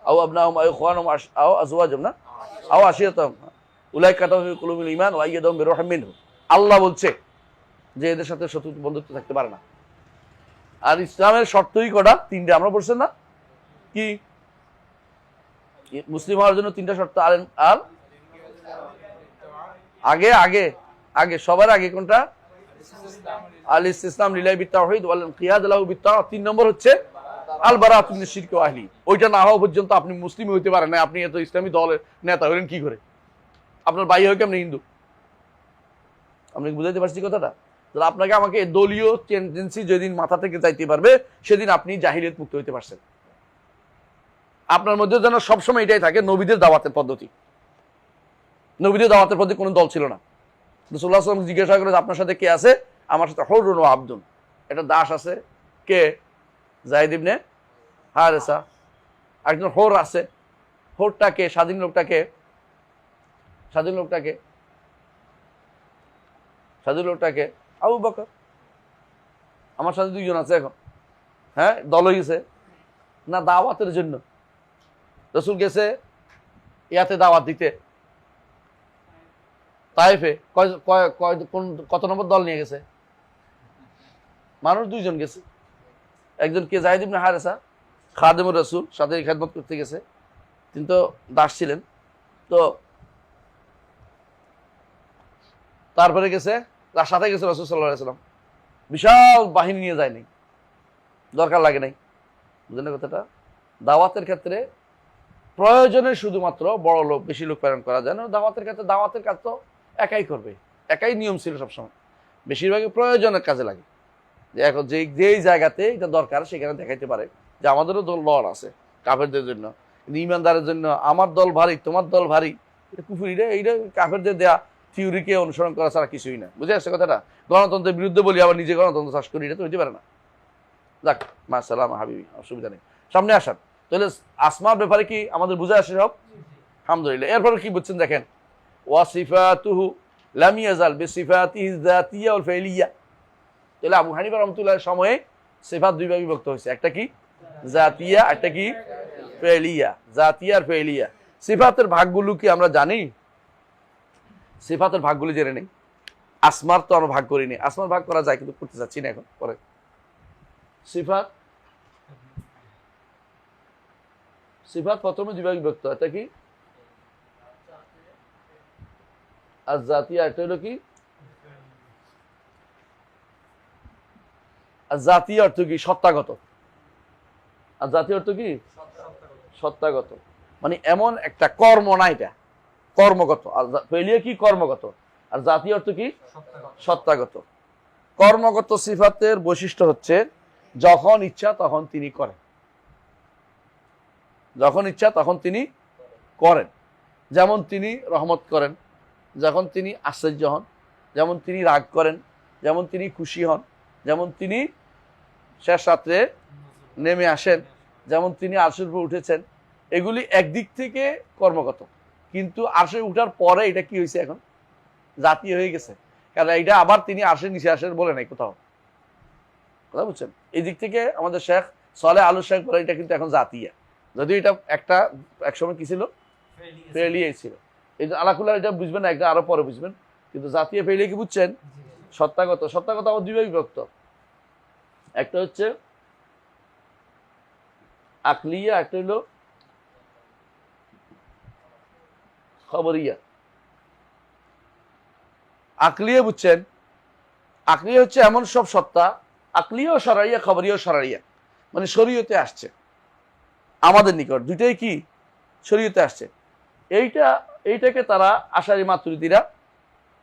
আও আবনাহুম আও ইখওয়ানুহুম আও আজওয়াজুহুম না আও আশিরাতাহুম উলাইকা কাতাবা ফি কুলুবিহিল ঈমান ওয়া আইয়াদাহুম বিরূহিম মিনহু। আল্লাহ বলছে যে এদের সাথে শত্রু বন্ধুত্ব থাকতে পারে না। আর ইসলামের শর্তই কটা? তিনটে। আমরা বলছেন না কি? মুসলিম হওয়ার জন্য তিনটা শর্ত। আর আগে আগে আগে সবার আগে কোনটা? আল ইসতিসলাম লিল্লাহি বিত-তাওহীদ ওয়াল ইনকিয়াদ লাহু বিত-তাআত। 3 নম্বর হচ্ছে আল বারাআতু মিনাশ শিরক ওয়া আহলি। ওইটা না হওয়া পর্যন্ত আপনি মুসলিম হইতে পারেন না। আপনি এত ইসলামী দলের নেতা হলেন কি করে? আপনার ভাই হয় কেমন হিন্দু? আপনি বুঝাইতে পারছি কথাটা? তাহলে আপনাকে আমাকে দলীয় টেন্ডেন্সি যেদিন মাথা থেকে যাইতে পারবে, সেদিন আপনি জাহিলিয়াত মুক্ত হইতে পারছেন। আপনার মধ্যে যেন সবসময় এটাই থাকে, নবীদের দাওয়াতের পদ্ধতি। নবীদের দাওয়াতের পদ্ধতি কোনো দল ছিল না। রাসূলুল্লাহ সাল্লাল্লাহু আলাইহি ওয়াসাল্লাম জিজ্ঞাসা করে আপনার সাথে কে আছে? আমার সাথে হুরুন ওয়া আবদুন, একটা দাস আছে। কে? যায়েদ ইবনে হারেসা। একজন হোর আছে। হোরটাকে, স্বাধীন লোকটাকে, স্বাধীন লোকটাকে, স্বাধীন লোকটাকে আবু বকর। আমার সাথে 2 জন আছে এখন। হ্যাঁ, দল হয়ে গেছে না দাওয়াতের জন্য। রাসূল গেছে ইয়াতে দাওয়াত দিতে তায়েফে। কত নম্বর দল নিয়ে গেছে? মানুষ 2 জন গেছে। একজন কে? যায়েদ ইবনে হারেসা, খাদেমুর রাসূল, সাথে খেদমত করতে গেছে। তিনি তো দাস ছিলেন। তো তারপরে গেছে, তার সাথে গেছে রাসূল সাল্লাল্লাহু আলাইহি ওয়াসাল্লাম। বিশাল বাহিনী নিয়ে যায় নাই, দরকার লাগে নাই। বুঝলেন কথাটা? দাওয়াতের ক্ষেত্রে প্রয়োজনে শুধুমাত্র বড় লোক, বেশি লোক প্রেরণ করা যায় না। দাওয়াতের ক্ষেত্রে দাওয়াতের কাজ তো একাই করবে, একাই নিয়ম ছিল সবসময়। বেশিরভাগই প্রয়োজনের কাজে লাগে। যে এখন যেই জায়গাতে এটা দরকার সেখানে দেখাইতে পারে যে আমাদেরও দল আছে কাফেরদের জন্য, কিন্তু ইমানদারের জন্য আমার দল ভারী, তোমার দল ভারী, এটা কুফরি। এইটা কাফেরদের দেয়া থিওরিকে অনুসরণ করা ছাড়া কিছুই না। বুঝে আসছে কথাটা? গণতন্ত্রের বিরুদ্ধে বলি আবার নিজে গণতন্ত্র চাষ করি, এটা তো হইতে পারে না। যাক, মাশাআল্লাহ হাবিবি, অসুবিধা নেই। সামনে আসান। তাহলে আসমার ব্যাপারে কি আমাদের বুঝে আসে সব? আলহামদুলিল্লাহ। এরপরে কি বুঝছেন দেখেন, ওয়াসিফাতুহু লাম ইয়াজাল বিসিফাতিহি যাতিয়্যা ওয়াল ফাইলিয়্যা। তাহলে আবু হানিফা রাহমাতুল্লাহ সময়ে সিফাত 2 ভাগে বিভক্ত হয়েছে। একটা কি? জাতিয়া, একটা কি? ফাইলিয়্যা। জাতিয়া আর ফাইলিয়্যা। সিফাতের ভাগগুলো কি আমরা জানি? সিফাতের ভাগগুলো জেনে নেই। আসমার তো আমরা ভাগ করিনি। আসমার ভাগ করা যায় কিন্তু করতে যাচ্ছি না এখন, পরে। সিফাত, সিফাত প্রথমে 2 ভাগে বিভক্ত। এটা কি? আর জাতিয়া, এটা হলো কি? আর জাতীয় অর্থ কি? সত্তাগত। আর জাতীয় অর্থ কি? সত্তাগত। মানে এমন একটা কর্ম না, এটা কর্মগত। আর ফেলিয়া কি? কর্মগত। আর জাতীয় অর্থ কি? সত্তাগত। কর্মগত সিফাতের বৈশিষ্ট্য হচ্ছে যখন ইচ্ছা তখন তিনি করেন, যখন ইচ্ছা তখন তিনি করেন। যেমন তিনি রহমত করেন, যখন তিনি আশ্চর্য হন, যেমন তিনি রাগ করেন, যেমন তিনি খুশি হন, যেমন তিনি শেষ রাত্রে নেমে আসেন, যেমন তিনি আরশের উপর উঠেছেন। এগুলি একদিক থেকে কর্মগত, কিন্তু আরশে উঠার পরে এটা কি হয়েছে? এখন জাতীয় হয়ে গেছে, কারণ এইটা আবার তিনি আসেন নিচে আসেন বলে নাই কোথাও। কথা বুঝছেন? এই দিক থেকে আমাদের শেখ সালেহ আল শেখ বলে এটা কিন্তু এখন জাতীয়, যদিও এটা একটা একসময় কি ছিল, ফেলিয়ে ছিল। এই আলাকুল্লাহ এটা বুঝবেন না, একটা আরো পরে বুঝবেন, কিন্তু জাতীয় ফেলিয়ে কি বুঝছেন? সত্তাগত। সত্তাগত আমার দুইভাবে বিভক্ত, একটা হচ্ছে আকলিয়া, একটা হলো খবরিয়া। আকলিয়া বুঝছেন? আকলিয়া হচ্ছে এমন সব সত্তা, আকলিয়া ও শরাইয়া, খবরিয়া ও শরাইয়া, মানে শরীয়তে আসছে আমাদের নিকট, দুইটাই কি শরীয়তে আসছে। এইটাকে তারা আশারি মাতুরিদিরা,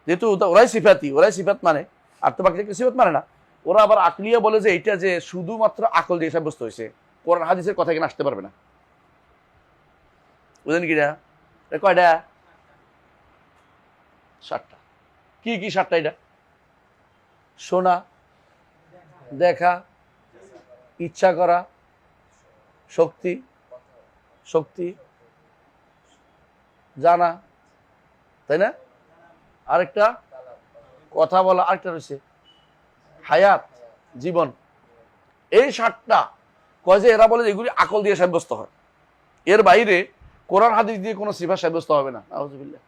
যেহেতু ওরাই সিফাত মানে, আর তো বাকি সিফাত মানে না, ওরা আবার আকলিয়া বলে যে এইটা যে শুধুমাত্র আকল দিয়ে সাব্যস্ত হয়েছে, কোরআন হাদিসের কথা এখানে আসতে পারবে না। বুঝলেন কিনা? কয়টা? 7টা। কি কি 7টা? এটা শোনা, দেখা, ইচ্ছা করা, শক্তি, জানা, তাই না? আরেকটা কথা বলা, আরেকটা রয়েছে হায়াত, জীবন। এই 7টা কয় যে এরা বলে এগুলি আকল দিয়ে সাব্যস্ত হয়, এর বাইরে কোরআন হাদিস দিয়ে কোনো সিফাত সাব্যস্ত হবে না। আউযুবিল্লাহ।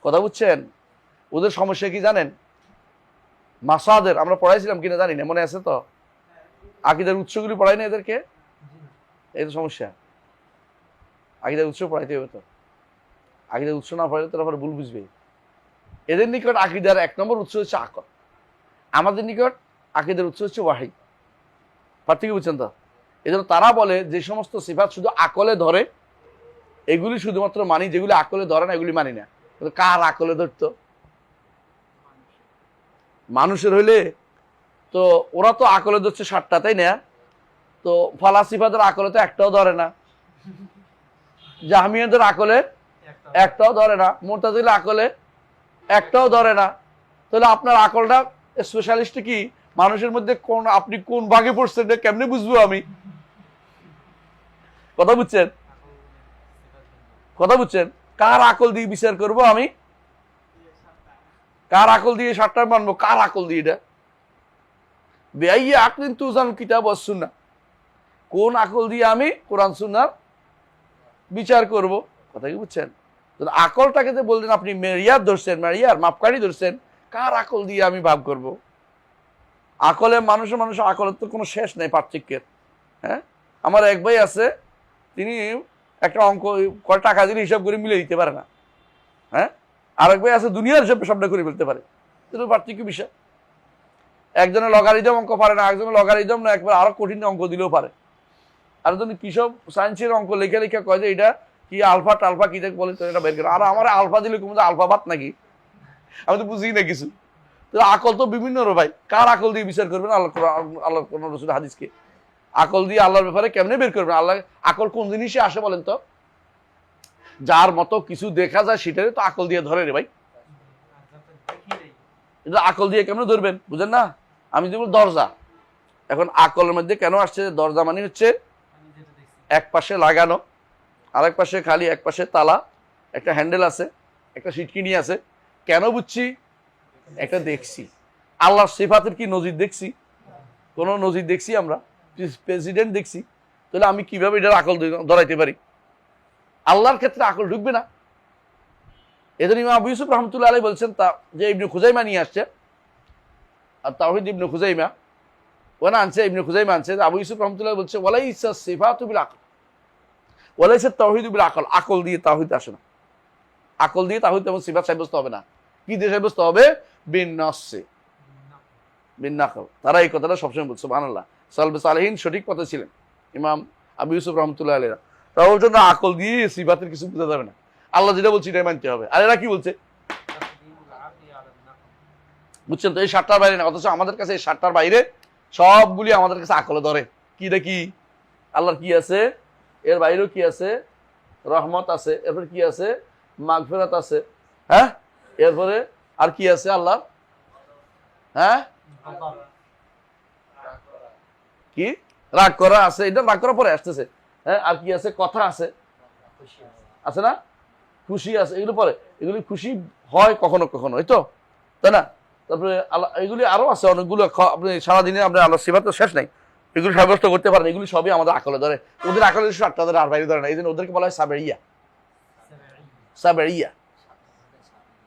কথা বুঝছেন? ওদের সমস্যা কি জানেন? মাসাদের আমরা পড়াইছিলাম কিনা জানি না, মনে আছে তো? আকীদার উৎসগুলি পড়াই না এদেরকে, এই তো সমস্যা। আকীদার উৎস পড়াইতে হবে তো, আকীদার উৎস না পড়াইলে তারপরে ভুল বুঝবে। এদের নিকট আকীদার 1 নম্বর উৎস হচ্ছে আকল, আমাদের নিকট আকীদার উৎস হচ্ছে ওয়াহী। পার্থক্য বুঝছেন তো? এজন্য তারা বলে যে সমস্ত সিফাত শুধু আকলে ধরে এগুলি শুধুমাত্র মানি, যেগুলি আকলে ধরে না এগুলি মানি না। কার আকলে ধরতো? মানুষের হইলে তো ওরা তো আকলে ধরছে 7টা, তাই না? তো ফালাসিফাদের আকলে তো একটাও ধরে না, জাহমিয়াদের আকলে একটাও ধরে না, মুতাজিলা আকলে একটাও ধরে না। তাহলে আপনার আকলটা স্পেশালিস্ট কি মানুষের মধ্যে কোন, আপনি কোন ভাগে পড়ছেন কেমনে বুঝবো আমি? কথা বুঝছেন? কার আকল দিয়ে বিচার করব আমি? কার আকল দিয়ে 7টা মানবো? কার আকল দিয়ে? এটা বেআইয়া আকলিন তুজান কিতাব ওয়াস সুন্নাহ, কোন আকল দিয়ে আমি কোরআন সুন্নাহর বিচার করব? কথা কি বুঝছেন? আকলটাকে যে বললেন আপনি মেরিয়ার ধরছেন, মাপকাঠি ধরছেন, কার আকল দিয়ে আমি ভাব করব? আকলে মানুষের আকলের তো কোনো শেষ নেই পার্থক্যের। হ্যাঁ, আমার এক ভাই আছে, তিনি একটা অঙ্ক কয় টাকা দিলে হিসাব করে মিলে দিতে পারে না। হ্যাঁ, আরেক ভাই আছে দুনিয়ার হিসাব সামনে করে ফেলতে পারে। কিন্তু পার্থক্য বিষয়, একজনের লগারিদম অঙ্ক পারে না, একজনের লগারিদম না একবার আরো কঠিন অঙ্ক দিলেও পারে। আর যদি কিসব সায়েন্সের অঙ্ক লেখা কয় যে এটা কি আলফা টালফা কি দেখ বলে, তো এটা বের করে। আর আমার আলফা দিলে কোনো আলফা বাদ নাকি? আমি তো বুঝি না কিছু। তো আকল তো বিভিন্ন ভাই, কার আকল দিয়ে বিচার করবেন? আল্লাহ কোন রসুল হাদিসকে আকল দিয়ে আল্লাহর ব্যাপারে কেমনে বের করবেন? আল্লাহ আকল কোন জিনিসে আসে বলেন তো? যার মতো কিছু দেখা যায় সেটারে তো আকল দিয়ে ধরে রে ভাই। আকল দিয়ে কেমনে ধরবেন? বুঝেন না? আমি যেমন দরজা, এখন আকলের মধ্যে কেন আসছে দরজা মানে হচ্ছে এক পাশে লাগানো, আরেক পাশে খালি, এক পাশে তালা, একটা হ্যান্ডেল আছে, একটা সিটকিনি আছে। কেন বুঝছি? একটা দেখছি। আল্লাহর সিফাতের কি নজির দেখছি? কোন নজির দেখছি আমরা? প্রেসিডেন্ট দেখছি? তাহলে আমি কিভাবে এটার আকল ধরাইতে পারি? আল্লাহর ক্ষেত্রে আকল ঢুকবে না। এদের ইমাম আবু ইউসুফ রহমতুল্লাহ আলাইহি বলছেন তা যে ইবনে খুজাইমা নিয়ে আসছে, আর তাওহীদ ইবনে খুজাইমা ওনা আনছে, ইবনে খুজাইমা আনছে, আবু ইউসুফ রহমতুল্লাহ বলছে ওয়ালাইসা সিফাতু বিল আকল, ওয়ালাইসা তাওহীদু বিল আকল, আকল দিয়ে তাওহীদ আসে না। আকল দিয়ে তাওহীদ এবং সিফাত সাব্যস্ত হবে না। কি দিয়ে সাব্যস্ত হবে? বিন নাসসি, বিন নাকল। তারা এই কথাটা সবসময় বলছে। সুবহানাল্লাহ, সালফে সালেহিন সঠিক পথে ছিলেন, ইমাম আবু ইউসুফ রহমতুল্লাহ আলাইহি। তার জন্য আকল দিয়ে সিফাতের কিছু বোঝা যাবে না, আল্লাহ যেটা বলছে এটাই মানতে হবে। আর এরা কি বলছে বুঝছেন তো? এই 7টার বাইরে না, অথচ আমাদের কাছে এই 7টার বাইরে সবগুলি আমাদের কাছে আকলে ধরে। কি দেখি? আল্লাহর কি আছে, এর বাইরেও কি আছে? রহমত আছে, এরপরে কি আছে? মাগফিরাত আছে। হ্যাঁ, এরপরে আর কি আছে আল্লাহ? হ্যাঁ, কি রাগ করা আছে, এটা রাগ করার পরে আসতেছে। হ্যাঁ, আর কি আছে? কথা আছে, আছে না? খুশি আছে, এগুলো পরে, এগুলি খুশি হয় কখনো কখনো, এই তো, তাই না? তারপরে আল্লাহ, এগুলি আরো আছে অনেকগুলো, আপনি সারাদিনে আপনি আল্লাহ সিফাত তো শেষ নাই, এগুলি সাব্যস্ত করতে পারেন, এগুলি সবই আমাদের আকলে ধরে। ওদের আকলে 7টা ধরে, আর বাইরে ধরে না, এই জন্য ওদেরকে বলা হয় সাবেরিয়া। সাবেরিয়া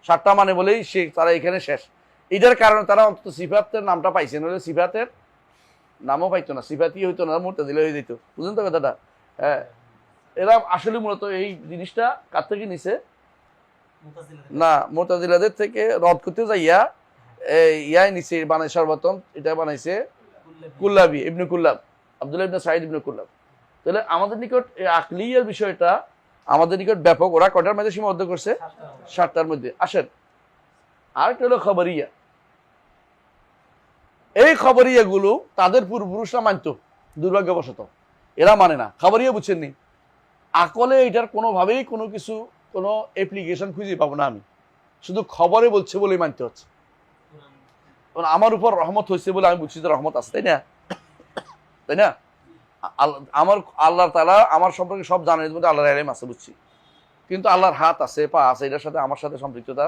7টা মানে বলেই সে তারা এখানে শেষ। এটার কারণে তারা অন্তত সিফাতের নামটা পাইছে, নইলে সিফাতের নামও পাইতো না, সিফাতি হইতো না, মুরতাজিলা হয়ে যেত। বুঝলেন তো কথাটা? হ্যাঁ, এরা আসলে মূলত এই জিনিসটা কার থেকে নিছে না, মুরতাজিলাদের থেকে রদ করতে যাইয়া ইয়াই নিছে, বানাই সর্বপ্রথম এটা বানাইছে কুল্লাবি, ইবনে কুল্লাব, আব্দুল্লাহ ইবনে সাঈদ ইবনে কুল্লাব। তাহলে আমাদের নিকট এই আকলিয়ার বিষয়টা আমাদের নিকট ব্যাপক। ওরা কটার মধ্যে সীমাবদ্ধ করছে? 7টার মধ্যে। আসেন, আরেকটা হলো খবরিয়া। এই খবরিয়া গুলো তাদের পূর্বপুরুষরা মানত, দুর্ভাগ্যবশত এরা মানে না। খবরিয়া বুঝছেন নি, আকলে এটার কোনোভাবেই কোনো কিছু, কোনো অ্যাপ্লিকেশন খুঁজে পাবো না আমি, শুধু খবরে বলছে বলেই মানতে হচ্ছে। আমার উপর রহমত হয়েছে বলে আমি বুঝছি যে রহমত আছে, তাই না? তাই না? আমার আল্লাহ তাআলা আমার সম্পর্কে সব জানেন, এর মধ্যে আল্লাহর ইলম আছে বুঝছি, কিন্তু আল্লাহর হাত আছে, পা আছে, এটার সাথে আমার সাথে সম্পৃক্ততা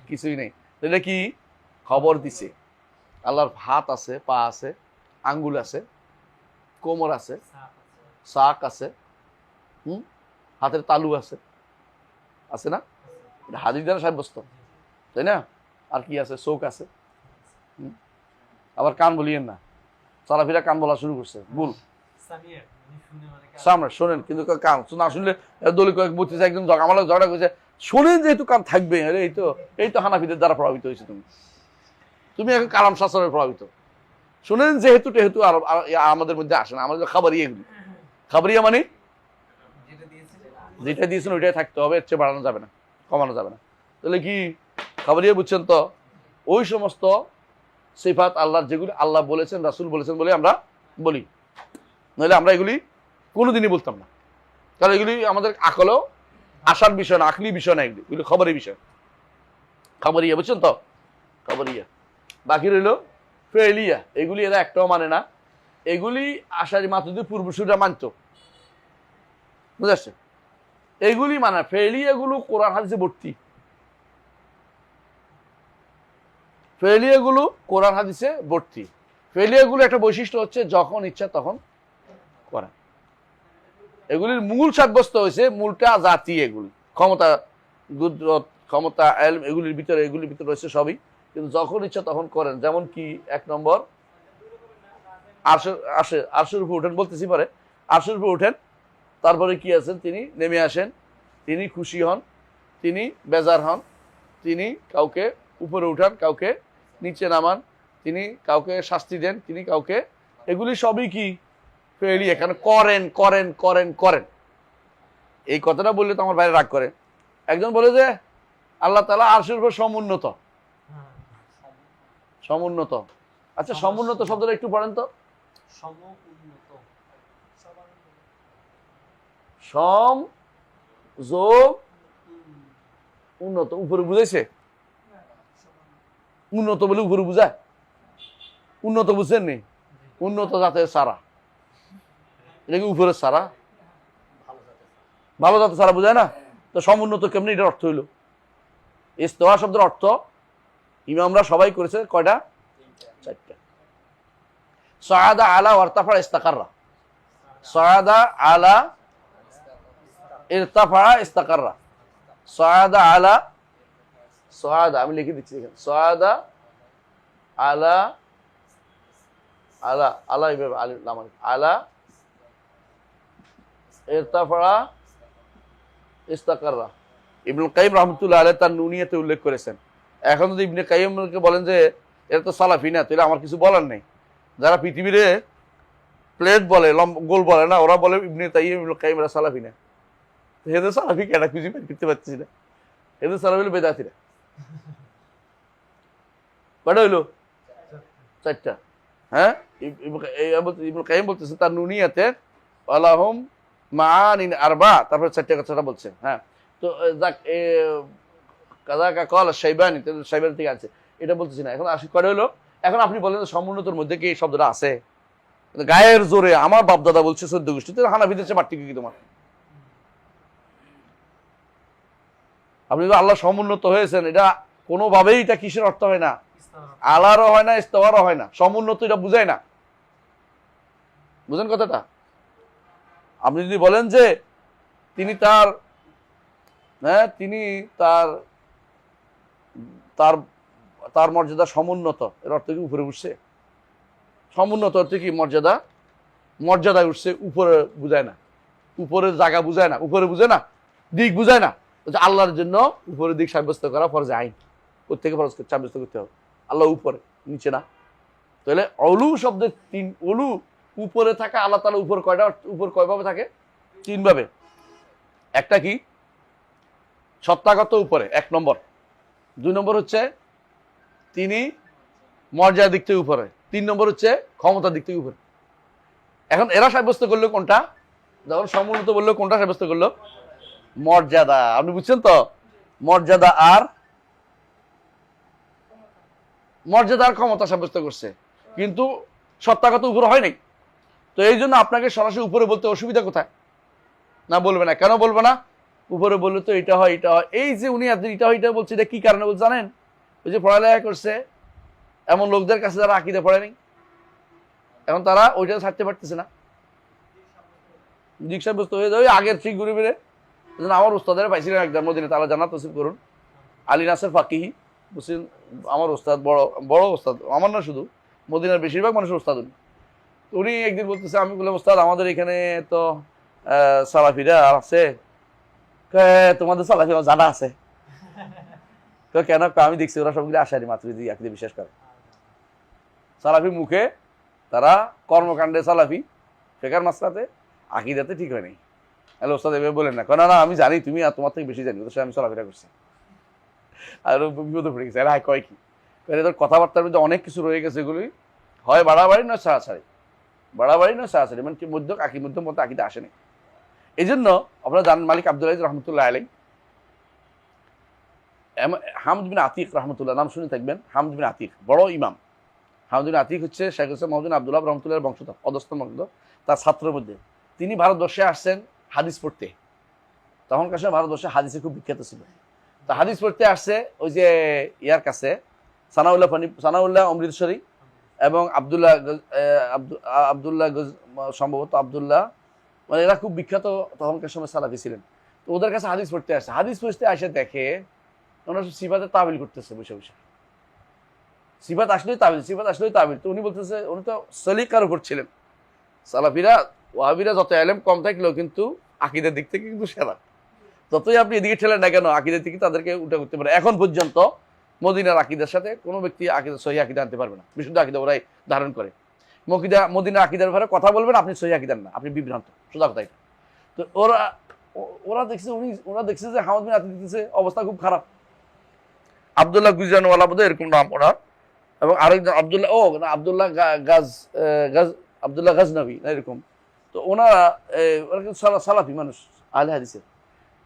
কিছুই নেই। এটা কি খবর দিছে? আল্লাহর হাত আছে, পা আছে, আঙ্গুল আছে, কোমর আছে, শাক আছে, হাতের তালু আছে, আছে না? এটা হাদিস দ্বারা সাব্যস্ত, তাই না? আর কি আছে? চোখ আছে। আবার কান বলিয়েন না, চলাফেরা কান বলা শুরু করছে, ভুল। সামনে শোনেন, কিন্তু কান না শুনলে দলি কয়েক বলতেছে, একদম আমার ঝগড়া করছে, শোনেন যেহেতু কান থাকবে। আরে এই তো হানাফিদের দ্বারা প্রভাবিত হয়েছে তুমি এখন কালাম শাস্ত্রের প্রভাবিত। শোনেন যেহেতু টেহেতু আর আমাদের মধ্যে আসে না, আমাদের খাবারিয়া এগুলি। খাবারিয়া মানে যেটা দিয়েছেন ওইটাই থাকতে হবে, এর চেয়ে বাড়ানো যাবে না, কমানো যাবে না। তাহলে কি খাবারিয়া বুঝছেন তো? ওই সমস্ত সিফাত আল্লাহর যেগুলি আল্লাহ বলেছেন, রাসূল বলেছেন বলে আমরা বলি, নইলে আমরা এগুলি কোনোদিনই বলতাম না। কারণ এগুলি আমাদের আকলেও আসার বিষয় না, আকলি বিষয় না, এগুলি খবরের বিষয়। খাবারিয়া বুঝছেন তো? খাবারিয়া। বাকি রইল ফেলিয়া, এগুলি এরা একটাও মানে না। এগুলি আশারি মাতুদের পূর্বসূররা মানত, বুঝতে পারছেন? এগুলি মানে ফেলিয়াগুলো কোরআন হাদিসে ভর্তি, ফেলিয়াগুলো কোরআন হাদিসে ভর্তি। ফেলিয়াগুলো একটা বৈশিষ্ট্য হচ্ছে যখন ইচ্ছা তখন করা। এগুলির মূল সাব্যস্ত হয়েছে, মূলটা জাতি, এগুলি ক্ষমতা, কুদরত, ক্ষমতা, ইলম, এগুলির ভিতরে রয়েছে সবই, কিন্তু যখন ইচ্ছা তখন করেন। যেমন কি 1 নম্বর, আরশের উপর উঠেন, বলতেছি পরে। আরশের উপর উঠেন, তারপরে কি আছেন? তিনি নেমে আসেন, তিনি খুশি হন, তিনি বেজার হন, তিনি কাউকে উপরে উঠান, কাউকে নিচে নামান, তিনি কাউকে শাস্তি দেন, তিনি কাউকে, এগুলি সবই কি ফেলি, এখানে করেন করেন করেন করেন। এই কথাটা বললে তো আমার বাইরে রাগ করে। একজন বলে যে আল্লাহ তাআলা আরশের উপর সমুন্নত। সমুন্নত, আচ্ছা সমুন্নত শব্দটা একটু পড়েন তো। সম যোগ উন্নত, উপরে বুঝাইছে? উন্নত বলে উপরে বুঝায়? উন্নত বুঝছেন নি? উন্নত জাতের সারা, এটা কি উপরের সারা? ভালো জাতের সারা বুঝায় না? তো সমুন্নত কেমনি এটার অর্থ হইল? ইস্তেওয়া শব্দের অর্থ ইমামরা সবাই করেছে কয়টা? 4টা। সাআদা আলা ওয়ারতাফা ইস্তাকাররা। সাআদা আলা ইরতাফা ইস্তাকাররা। সাআদা আলা, সাআদা আমি লিখে দিচ্ছি এখানে, সাআদা আলা, আলা আলা এইভাবে আলা ইরতাফা ইস্তাকাররা। ইবনুল কাইয়িম রাহমাতুল্লাহ আলাইহি তার নুনিয়াতে উল্লেখ করেছেন। এখন যদি ইবনে কাইয়িমকে বলেন যে এরা তো সালাফি না, তাহলে আমার কিছু বলার নেই। যারা পৃথিবীরে প্লেট বলে, গোল বলে না, ওরা বলে ইবনে কাইয়িম, ইবনুল কাইয়িম এরা সালাফি না। এদের সালাফি কেন খুঁজে বের করতে পারছি না। এদের সালাফি হলো বেদাতিরা। কয়টা হইলো? 4টা। হ্যাঁ, ইবনুল কাইয়িম বলতেছে তার নুনিয়াতে আলাহুম মাআনিন আরবা, তারপর 4টা কথাটা বলছেন। হ্যাঁ, তো যাক কাযাকা ক্বাল শাইবানি, শাইবানি থেকে আছে, এটা বলতেছি না। এখন আসি কয়টা হইলো? এখন আপনি বলেন সমুন্নতর মধ্যে কি এই শব্দটা আছে? গায়ের জোরে আমার বাপ দাদা বলছে 14 গোষ্ঠী, তো হানাফিদের চেয়ে পার্থক্য কি তোমার? আপনি যদি আল্লাহ সমুন্নত হয়েছেন, এটা কোনোভাবেই এটা কিসের অর্থ হয় না, ইস্তাহার। আলারও হয় না, ইস্তেওয়ারও হয় না। সমুন্নত এটা বুঝায় না। বুঝেন কথাটা? আপনি যদি বলেন যে তিনি তার তিনি তার তার তার মর্যাদা সমুন্নত, এর অর্থ কি উপরে উঠছে? সমুন্নত অর্থ কি? মর্যাদা, মর্যাদায় উঠছে, উপরে বুঝায় না, উপরের জায়গা বুঝায় না, উপরে বুঝে না, দিক বুঝায় না। আল্লাহর জন্য উপরের দিক সাব্যস্ত করা ফরজে আইন। প্রত্যেকে ফরজ সাব্যস্ত করতে হবে। আল্লাহ উপরে, নিচে না। তাহলে অলু শব্দের তিন, অলু উপরে থাকা, আল্লাহ তাআলা উপর কয়টা, উপর কয়ভাবে থাকে? তিন ভাবে। একটা কি? সত্তাগত উপরে, এক নম্বর। দুই নম্বর হচ্ছে তিনি মর্যাদার দিক থেকে উপরে। তিন নম্বর হচ্ছে ক্ষমতার দিক থেকে উপরে। এখন এরা সাব্যস্ত করলো কোনটা? যখন সমুন্নত বললো, কোনটা সাব্যস্ত করলো? মর্যাদা। আপনি বুঝছেন তো? মর্যাদা আর ক্ষমতা সাব্যস্ত করছে, কিন্তু সত্তাগত উপরে হয় নাই। তো এই জন্য আপনাকে সরাসরি উপরে বলতে অসুবিধা কোথায়? না বলবে না। কেন বলবে না? উপরে বললে তো এটা হয়, এটা হয়। এই যে উনি এটা হয়, এটা বলছে, এটা কি কারণে বলছে জানেন? ওই যে পড়ালেখা করছে এমন লোকদের কাছে যারা আকীদা পড়ে নাই, এখন তারা ওইটা ছাড়তে পারতেছে না, দিক সাব্যস্ত হয়ে যায়। আগের ঠিক ঘুরে ফিরে আমার উস্তাদের পাইছিলেন একদম মদিনা, তারা জান্নাত নসিব করুন, আলী নাসের ফাকিহি, বুঝছেন? আমার ওস্তাদ, বড় বড় ওস্তাদ, আমার না শুধু, মদিনার বেশিরভাগ মানুষের ওস্তাদ উনি। উনি একদিন বলতেছে, আমি বললাম ওস্তাদ আমাদের এখানে তো সালাফিরা আছে। তোমাদের সালাফি আমার জানা আছে। কেন? আমি দেখছি ওরা সবগুলো আশারি মাতুরিদি আকীদা বিশ্বাস করে। সালাফি মুখে, তারা কর্মকাণ্ডে সালাফি, ফেকার মাসলাতে, আকীদাতে ঠিক হয় নাই। হ্যালো ওস্তাদ এভাবে বলেন না। না আমি জানি, তুমি আর তোমার থেকে বেশি জানি, ওদের সাথে আমি চলাফেরা করছি। আর বিপদে পড়ে গেছে। এরা কয় কি? এদের কথাবার্তার মধ্যে অনেক কিছু রয়ে গেছে, এগুলি হয় বাড়াবাড়ি নয় ছাড়াছাড়ি, বাড়াবাড়ি নয় ছাড়াছাড়ি, মানে কি মধ্যক মধ্যম মতো আকীদা আসেনি। এই জন্য আপনারা জানেন মালিক আব্দুল আজিজ রহমতুল্লাহ আলাইহি, হামদ বিন আতিক রহমতুল্লাহ, নাম শুনে থাকবেন। হামদ বিন আতিক বড় ইমাম। হামদ বিন আতিক হচ্ছে শেখ হোসেন মোহাম্মদ আব্দুল্লাহ রহমতুল্লাহর বংশধর, অধস্তন বংশধর। তার ছাত্রের মধ্যে তিনি ভারতবর্ষে আসছেন হাদিস পড়তে। তখনকার সময় ভারতবর্ষে হাদিসে খুব বিখ্যাত ছিল। তা হাদিস পড়তে আসছে ওই যে ইয়ার কাছে, সানাউল্লাহ অমৃতসরী এবং আবদুল্লাহ সম্ভবত আবদুল্লাহ, মানে এরা খুব বিখ্যাত তখনকার সময় সালাফি ছিলেন। তো ওদের কাছে হাদিস পড়তে আসছে। হাদিস পড়তে আসে দেখে ওনারা সিফাতে তাবিল করতেছে বসে বসে। সিফাত আসলেই তাবিল, সিফাত আসলেই তাবিল। তো উনি বলতেছে, উনি তো সলিকার উপর ছিলেন। সালাফিরা, ওয়াহাবিরা যত এলেম কম থাকলেও কিন্তু আকীদার দিক থেকে কিন্তু সেরা। যতই আপনি এদিকে ঠেলেন না কেন, আকীদার থেকে তাদেরকে উঠে করতে পারে। এখন পর্যন্ত মদিনার আকীদার সাথে কোনো ব্যক্তি আকীদা, সহিহ আকীদা আনতে পারবে না। বিশুদ্ধ আকীদা ওরাই ধারণ করে। মদিনার আকীদার ব্যাপারে কথা বলবেন, আপনি সহিহ আকীদার না, আপনি বিভ্রান্ত। সোজা কথা এটা। তো ওরা দেখছে যে হামদ বিন আতিক দিতেছে, অবস্থা খুব খারাপ। আব্দুল্লাহ গুজরানওয়ালা বোধহয় এরকম নাম ওনার, এবং আরেকজন আব্দুল্লাহ গাজনবী না এরকম। তো ওরা কিন্তু সালাফি মানুষ, আহলে হাদিসের।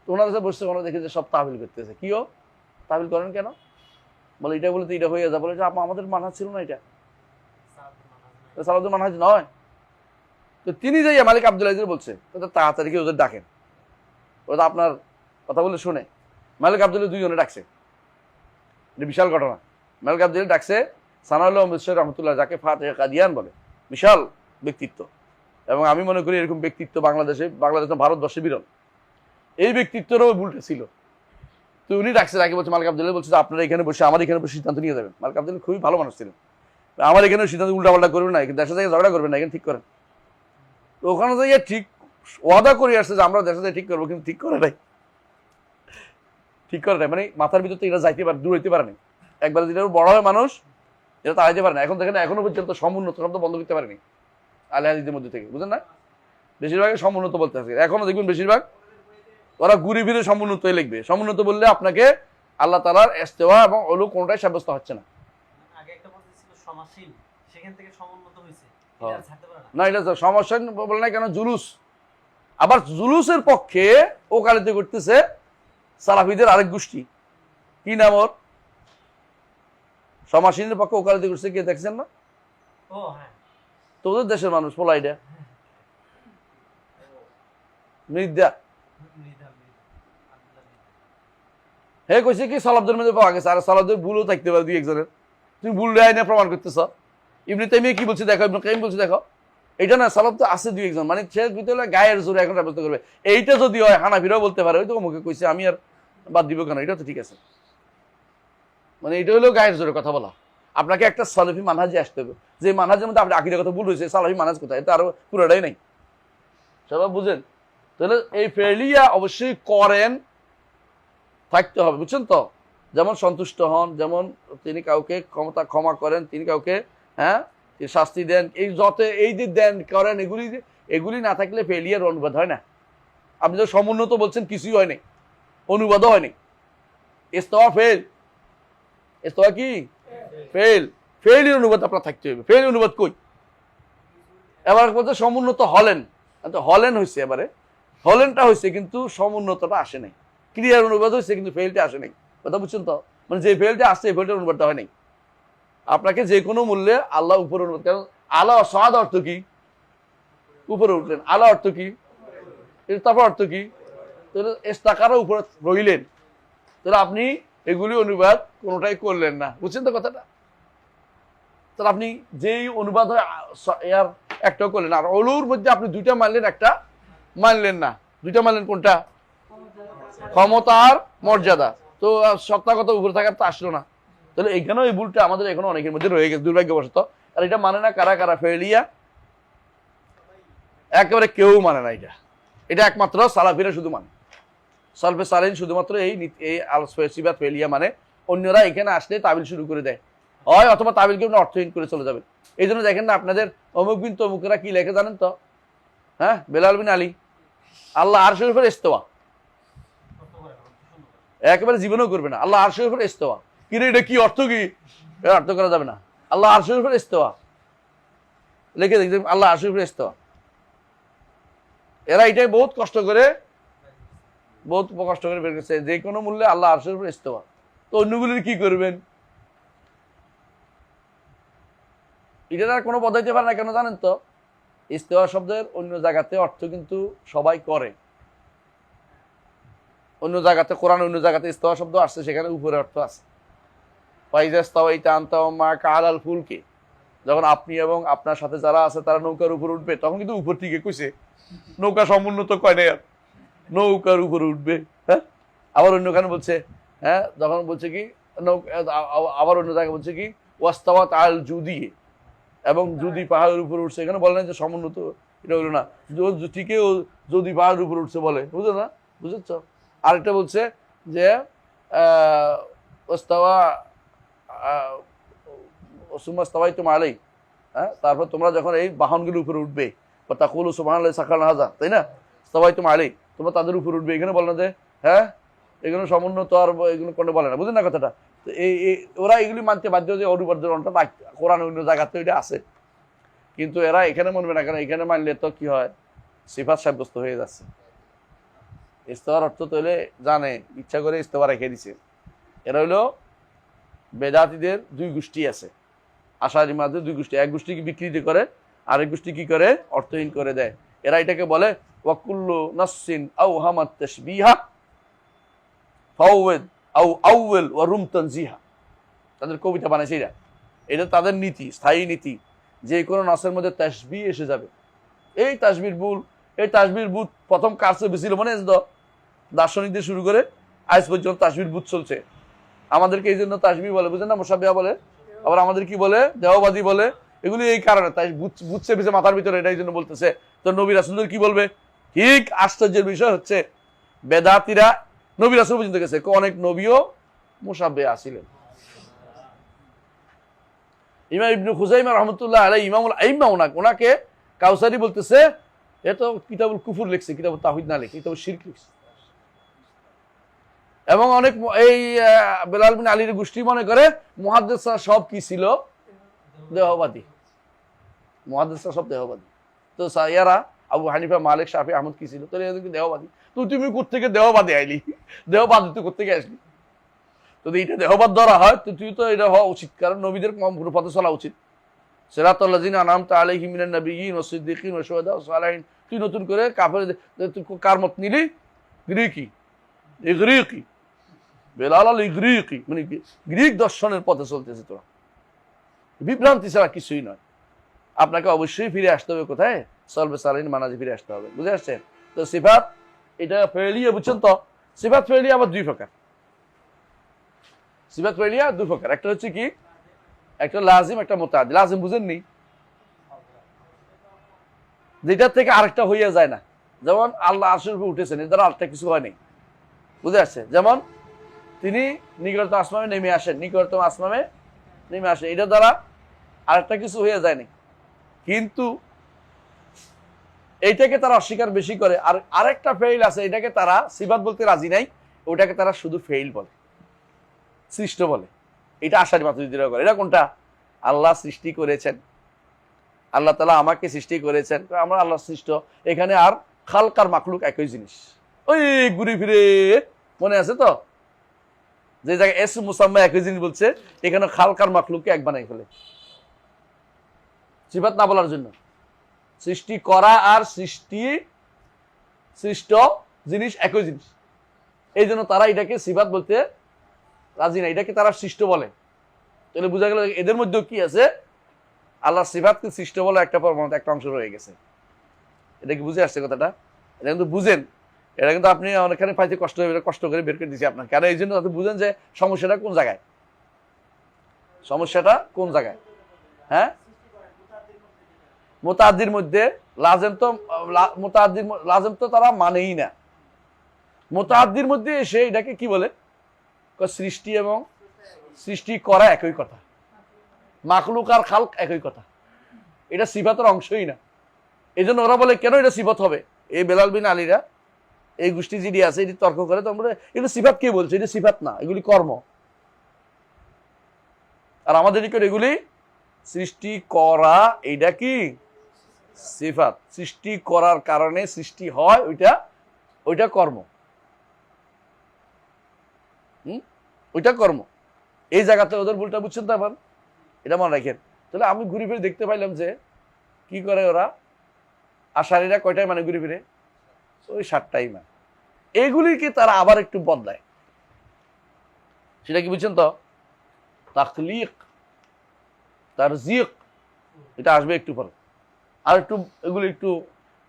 তো ওনার কাছে বসছে, ওনারা দেখে যে সব তাহবিল করতেছে। কিও তাহবিল করেন কেন? বলে এটা বলে তো এটা হয়ে যায়। বলে যে আমাদের মানহাজ ছিল না, এটা সালাফদের মানহাজ নয়। তো তিনি যাই মালিক আব্দুল আজিজ বলছে, তাড়াতাড়ি কি ওদের ডাকেন, ওরা তো আপনার কথা বলে শুনে। মালিক আব্দুল্লাহ দুইজনে ডাকছে, এটা বিশাল ঘটনা। মালিক আব্দুল্লাহ ডাকছে সানাউল্লাহ অমৃতসরী রহমতুল্লাহ, যাকে ফাতিহ কাদিয়ান বলে, বিশাল ব্যক্তিত্ব। এবং আমি মনে করি এরকম ব্যক্তিত্ব বাংলাদেশে ভারতবর্ষে বিরল। এই ব্যক্তিত্বেরও ভুলটা ছিল। তো উনি ডাকছে, আগে বলছে মালিক আব্দুল্লাহ বলছে আপনারা এখানে বসে, আমার এখানে বসে সিদ্ধান্ত নিয়ে যাবেন। মালিক আব্দুল্লাহ খুবই ভালো মানুষ ছিলেন। আমার এখানে সিদ্ধান্ত উল্টাপাল্টা করবেন না, দেশের থেকে ঝগড়া করবেন না, এখানে ঠিক করেন। তো ওখানে যাইয়া ঠিক ওয়াদা করে আসছে যে আমরা দেশের থেকে ঠিক করবো, কিন্তু ঠিক করে নাই। মানে মাথার ভিতর তো এটা যাইতে পারে, দূর হইতে পারে না। একবার যেটা বড় হয় মানুষ, এটা তাড়াইতে পারে না। এখন দেখেন এখনো পর্যন্ত সমুন্নত শব্দ বন্ধ করতে পারেনি আহলে হাদিসদের মধ্যে থেকে, বুঝেন না? বেশিরভাগ সমুন্নত বলতে আছে। এখনো দেখবেন বেশিরভাগ ওরা ঘুরে ফিরে সমুন্নতই লিখবে। সমুন্নত বললে আপনাকে আল্লাহ তাআলার ইস্তেওয়া এবং উলু কোনটাই সাব্যস্ত হচ্ছে না। আগে একটা পদ্ধতি ছিল সমাসীন, সেখান থেকে সমুন্নত হয়েছে, হ্যাঁ। এটা ছাড়তে পারে না। না, এটা তো সমস্যা বলে না কেন, জুলুস। আবার জুলুসের পক্ষে ওকালতি করতেছে সালাফিদের আরেক গোষ্ঠী, কি নাম ওর, সমাসীনের পক্ষে ওকালতি করছে, কে দেখছেন না? ও হ্যাঁ, তো ওদের দেশের মানুষ পোলাইডা মৃদা। মৃধা, আব্দুল্লাহ মৃধা। হে কইছে কি সালাফদের মধ্যে পাওয়া গেছে, আর সালাফদের ভুলও থাকতে পারে দুই একজনের, তুমি ভুল রায় না প্রমাণ করতেছ। ইবনে তাইমিয়া কি বলছে দেখো, ইবনে কাইয়িম বলছে দেখো, এটা না সালাফ তো আছে দুই একজন, মানে সে ভিতরে গায়ের জোরে এখন ব্যবস্থা করবে। এইটা যদি হয় হানাফিরাও বলতে পারে, ওই তো মুখে কইছে আমি আর বাদ দিব কেন, এটা তো ঠিক আছে। মানে এটা হলো গায়ের জোরে কথা বলা। আপনাকে একটা সালাফি মানহাজে আসতে হবে, যে মানহাজের মধ্যে আপনি আকীদা কথা ভুল হয়েছে, সালাফি মানহাজ কোথায়, এটা আরো পুরোটাই নাই। সবাই বুঝেন? তাহলে এই ফেলিয়া অবশ্যই করেন, থাকতে হবে, বুঝছেন তো? যেমন সন্তুষ্ট হন, যেমন তিনি কাউকে ক্ষমা করেন, তিনি কাউকে শাস্তি দেন, এই যত এই যে দেন করেন, এগুলি না থাকলে ফেলিয়ার অনুবাদ হয় না। আপনি তো সমুন্নত বলছেন, কিছুই হয়নি, অনুবাদও হয়নি। ইস্তেওয়া ফেল, ইস্তেওয়া কি ফেল, ফেলের অনুবাদ আপনার থাকতে হবে। ফেল অনুবাদ কই? এবার বলতে সমুন্নত হলেন, হলেন হয়েছে, এবারে হলেনটা হয়েছে কিন্তু সমুন্নতটা আসে নাই। ক্রিয়ার অনুবাদ হয়েছে কিন্তু ফেলটা আসে নাই। কথা বুঝছেন তো? মানে যে ফেলটা আসছে এই ফেলটার অনুবাদটা হয় নাই। আপনাকে যে কোনো মূল্যে আল্লাহ উপরে অনুবাদ, কারণ আল্লাহ সাদ অর্থ কি? উপরে উঠলেন। আল্লাহ অর্থ কি? তারপর অর্থ কি? তাহলে ইস্তাকারা উপরে রইলেন। তাহলে আপনি এগুলি অনুবাদ কোনোটাই করলেন না, বুঝছেন তো কথাটা? তাহলে আপনি যেই অনুবাদ হয় এর একটাও করলেন, আর অলুর মধ্যে আপনি দুইটা মানলেন, একটা মানলেন না। দুইটা মানলেন কোনটা? ক্ষমতার মর্যাদা। তো সত্তাগত উপরে থাকার তো আসলো না। তাহলে এখানেও এই ভুলটা আমাদের এখনো অনেকের মধ্যে রয়ে গেছে দুর্ভাগ্যবশত। আর এটা মানে না কারা কারা? ফেলিয়া একেবারে কেউ মানে না। এটা একমাত্র সালাফিরা শুধু মানে, সালফে সালেহিন শুধুমাত্র এই সিফাত ফেলিয়া মানে। অন্যরা এখানে আসলে তাবিল শুরু করে দেয় হয়, অথবা তাবিলকে অর্থহীন করে চলে যাবে। এই জন্য দেখেন না আপনাদের অমুক বিন তমুকেরা কি লেখে জানেন তো? বেলাল বিন আলী, আল্লাহ আরশের উপর ইস্তেওয়া, একেবারে জীবনেও করবে না। আল্লাহ আরশের উপর ইস্তেওয়া, কি রে এটা কি অর্থ? কি অর্থ করা যাবে না। আল্লাহ আরশের উপর ইস্তেওয়া লিখে দেখবেন, আল্লাহ আরশের উপর ইস্তেওয়া। এরা এটাই বহুত কষ্ট করে বের করছে, যে কোনো মূল্যে আল্লাহ আরশের উপর ইস্তেওয়া। তো অন্যগুলির কি করবেন? এটার আর কোনো বদলাইতে পারে না। কেন জানেন তো? ইস্তেওয়া শব্দের অন্য জায়গাতে অর্থ কিন্তু সবাই করে। অন্য জায়গাতে কোরআন, অন্য জায়গাতে ইস্তেওয়া শব্দ আসছে, সেখানে উপরে অর্থ আছে। যখন আপনি এবং আপনার সাথে যারা আছে তারা নৌকার উপর উঠবে, তখন কিন্তু উপর থেকে কইছে, নৌকা সমুন্নত কয় নাই, নৌকার উপর উঠবে। আবার অন্যখানে বলছে, যখন বলছে কি আবার অন্য জায়গায় বলছে কি ওয়াস্তাওয়াত আল জুদি, এবং যদি পাহাড়ের উপর উঠছে। এখানে বলে না যে সমুন্নত, এটা হলো না, ঠিকই যদি পাহাড়ের উপর উঠছে বলে, বুঝলো না? বুঝেছ? আরেকটা বলছে যে তারপর তোমরা যখন এই বাহনগুলোর উপরে উঠবে, তাকুলু সুবহানাল্লাহি সাখারানা হাযা, তাই না? ইসতাওয়াইতুম আলাইহি, তোমরা তাদের উপর উঠবে। এখানে বলে না যে এগুলো সমুন্নত, আর এগুলো কোনো বলে না, বুঝলেন না কথাটা? তো ওরা এগুলি মানতে বাধ্য, যে অনুবাদটা কোরআন অন্য জায়গাতে এটা আছে, কিন্তু এরা এখানে মানবে না। কারণ এখানে মানলে তো কি হয়, সিফাত সাব্যস্ত হয়ে যাচ্ছে। ইস্তেওয়ার অর্থ তো হলে জানে, ইচ্ছা করে ইস্তেওয়া রেখে দিছে। এরা হইলো বেদাতীদের দুই গোষ্ঠী আছে, আশারি মাঝে দুই গোষ্ঠী। এক গোষ্ঠী কি বিকৃতি করে, আরেক গোষ্ঠী কি করে, অর্থহীন করে দেয়। এরা এটাকে বলে ওয়াকুল্লু নাসসিন আওহামাত তাশবিহা ফাওয়াদ আও আউওয়াল ওয়া রুম তানজিহা। তাদের কবিতা বানাইছে এটা, এটা তাদের নীতি, স্থায়ী নীতি, যে কোনো নাসের মধ্যে তাশবিহ এসে যাবে। এই তাশবিহর ভুল, এই তাশবিহর ভূত প্রথম কার চেয়ে ছিল মনে আছে? দার্শনিকদের শুরু করে আজ পর্যন্ত তাশবিহর ভূত চলছে। আমাদেরকে এই জন্য তাশবিহ বলে, বুঝেন না? মুশাব্বিহা বলে, আবার আমাদের কি বলে, দেহবাদী বলে। এগুলি এই কারণে, তাই বুঝছে পিছে মাথার ভিতরে, এটাই জন্য বলতেছে। তো নবী রাসূলদের কি বলবে? ঠিক আশ্চর্যের বিষয় হচ্ছে বেদাতীরা নবী রাসূল পর্যন্ত গেছে, অনেক নবীও মুশাব্বিহা ছিলেন। ইমাম ইবনে খুজাইমা রাহমাতুল্লাহ আলাইহি, ইমামুল আইম্মা, ওনাকে কাউসারি বলতেছে, এ তো কিতাবুল কুফর লিখছে, কিতাবুল তাওহীদ না লিখে কিতাবুল শিরক লিখছে। এবং অনেক এই বেলাল বিন আলীর গোষ্ঠী মনে করে মুহাদ্দিসরা সব কি ছিল, দেহবাদী। মুহাদ্দিসরা সব দেহবাদী। তো ইয়ারা আবু হানিফা, মালিক, শাফি, আহমদ কি ছিল? তো এদের দেহবাদী। তো তুমি কোত্থেকে দেহবাদী আইলি? দেহবাদী তুই কোত্থেকে আসলি? যদি এটা দেহবাদ ধরা হয় তো তুই তো এটা হওয়া উচিত, কারণ নবীদের পথে চলা উচিত। সিরাতাল্লাযিনা আনআমতা আলাইহিম মিনান নাবিয়্যিন ওয়াস সিদ্দিকিন ওয়াশ শুহাদা ওয়াস সালিহিন। তুই নতুন করে কাফের কার মত নিলি? গ্রিকি, ইগরিকি। বেলাল আল গ্রিকি, মানে গ্রিক দর্শনের পথে চলতেছে তোরা, বিভ্রান্তি ছাড়া কিছুই নয়। আপনাকে অবশ্যই ফিরে আসতে হবে কোথায়? সলবে সালিন মানাজে ফিরে আসতে হবে। বুঝে আসছেন? তো সিফাত এটা ফেলিয়া, বুঝছেন তো? সিফাত ফেলিয়া আবার দুই প্রকার। সিফাত ফেলিয়া দুই প্রকার, একটা হচ্ছে কি, একটা লাজিম, একটা মুতাআদ্দি। লাজিম বুঝেননি? যেটার থেকে আরেকটা হইয়া যায় না, যেমন আল্লাহ আরশের উপরে উঠেছেন, এর দ্বারা আরেকটা কিছু হয় নাই। বুঝে আসছে? যেমন তিনি নিকটতম আসমানে নেমে আসেন, নিকটতম আসমানে নেমে আসেন, এটার দ্বারা আরেকটা কিছু হয়ে যায়নি। কিন্তু এইটাকে তারা অস্বীকার বেশি করে। আর আরেকটা ফেইল আছে, এটাকে তারা সিফাত বলতে রাজি নাই, ওটাকে তারা শুধু ফেইল বলে, সৃষ্ট বলে। এটা আশারি মাতুরিদীরা করে। এটা কোনটা? আল্লাহ সৃষ্টি করেছেন, আল্লাহ তাআলা আমাকে সৃষ্টি করেছেন, আমরা আল্লাহ সৃষ্ট। এখানে আর খালকার মাখলুক একই জিনিস। ওই ঘুরে ফিরে মনে আছে তো, যে জায়গায় এস মুসাম্মা একই জিনিস বলছে, এখানে খালকার মাখলুককে এক বানাই ফেলে সিফাত না বলার জন্য। সৃষ্টি করা আর সৃষ্ট জিনিস একই জিনিস, এই জন্য তারা এটাকে সিফাত বলতে রাজি না, এটাকে তারা সৃষ্ট বলে। তাহলে বোঝা গেল এদের মধ্যেও কি আছে, আল্লাহ সিফাতকে সৃষ্ট বলে একটা পরমাণু, একটা অংশ রয়ে গেছে। এটা কি বুঝে আসছে কথাটা? এটা কিন্তু বুঝেন, এটা কিন্তু আপনি অনেকখানি পাইতে কষ্ট করে বের করে দিচ্ছি আপনাকে। কারণ এই জন্য আপনি বুঝেন যে সমস্যাটা কোন জায়গায়, সমস্যাটা কোন জায়গায়। হ্যাঁ, মুতাআদ্দির মধ্যে লাজেম তো, লাজেম তো তারা মানেই না। মুতাআদ্দির মধ্যে এসে এটাকে কি বলে, সৃষ্টি এবং সৃষ্টি করা একই কথা, মাখলুক আর খালক একই কথা, এটা সিফাতের অংশই না। এই জন্য ওরা বলে কেন এটা সিফাত হবে। এই বেলাল বিন আলীরা, এই গোষ্ঠী যিনি আছে, এটি তর্ক করে, তোমরা এটা সিফাত কে বলছে? এটা সিফাত না, এগুলি কর্ম। আর আমাদের নিকট এগুলি সৃষ্টি করা, এইটা কি সিফাত। সৃষ্টি করার কারণে সৃষ্টি হয়, ওইটা কর্ম। ওইটা কর্ম। এই জায়গাতে ওদের ভুলটা বুঝছেন তো? আবার এটা মনে রাখেন। তাহলে আমি ঘুরে ফিরে দেখতে পাইলাম যে কি করে ওরা, আশারীরা কয়টায় মানে ঘুরে ফিরে, ওই 7টাই মানে। এগুলিকে তারা আবার একটু বদলায়, সেটা কি বুঝছেন তো? তাখলিক, তারজিক, এটা আসবে একটু পরে। আর একটু এগুলো একটু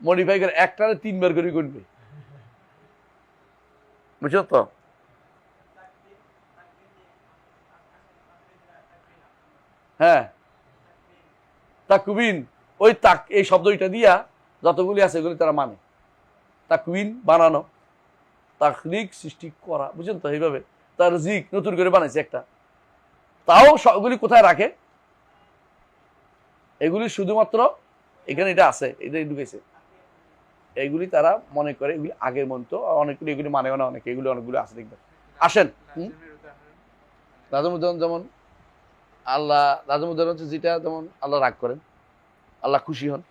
মডিফাই করে, একটারে 3বার করে গুনবে, বুঝছো তো? হ্যাঁ, তাকবিন, ওই তাক এই শব্দটা দিয়া যতগুলি আছে এগুলি তারা মানে। তাকবিন বানানো, তাখলিক সৃষ্টি করা, বুঝছেন তো? এইভাবে তারজিক নতুন করে বানাইছে একটা। তাও সবগুলি কোথায় রাখে? এগুলি শুধুমাত্র এখানে এটা আছে, এটা ঢুকেছে, এইগুলি তারা মনে করে এগুলি আগের মন্ত্র। অনেকগুলি এগুলি মানেও না, অনেকে এগুলি অনেকগুলো আছে দেখবেন। আসেন, লাজেম উদাহরণ, যেমন আল্লাহ, লাজেম উদাহরণ হচ্ছে যেটা, যেমন আল্লাহ রাগ করেন, আল্লাহ খুশি হন,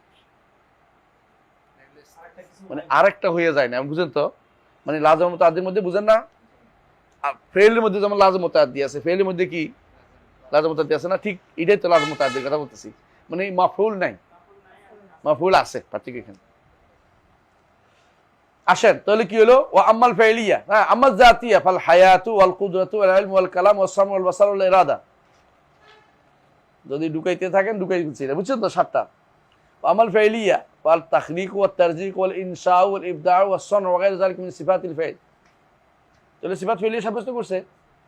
মানে আরেকটা হয়ে যায় না, বুঝেন তো? মানে লাজেম মুতাআদ্দির মধ্যে বুঝেন না, ফেইলের মধ্যে যেমন লাজেম মুতাআদ্দি আছে, ফেইলের মধ্যে কি লাজেম মুতাআদ্দি আছে না? ঠিক এটাই তো লাজেম মুতাআদ্দির কথা বলতেছি। মানে মাফউল নাই, মাফউল আছে পার্থক্য এখানে। আসেন তাহলে কি হলো? ওয়া আম্মাল ফাইলিয়া, হ্যাঁ, আম্মাল জাতিয়া ফাল হায়াতু ওয়াল কুদরাতু ওয়াল ইলমু ওয়াল কালাম ওয়াস সামউ ওয়াল বাসার ওয়াল ইরাদা। যদি ঢুকাইতে থাকেন ঢুকাই দিচ্ছি, বুঝছেন তো? 7টা। আম্মাল ফাইলিয়া ফাল তাখলিক ওয়াত তারজিক ওয়াল ইনশা ওয়াল ইবদা ওয়াস সানউ ওয়া গায়রু যালিকা মিন সিফাতিল ফাইল। তাহলে সিফাত ফাইলিয়া সাব্যস্ত করছে,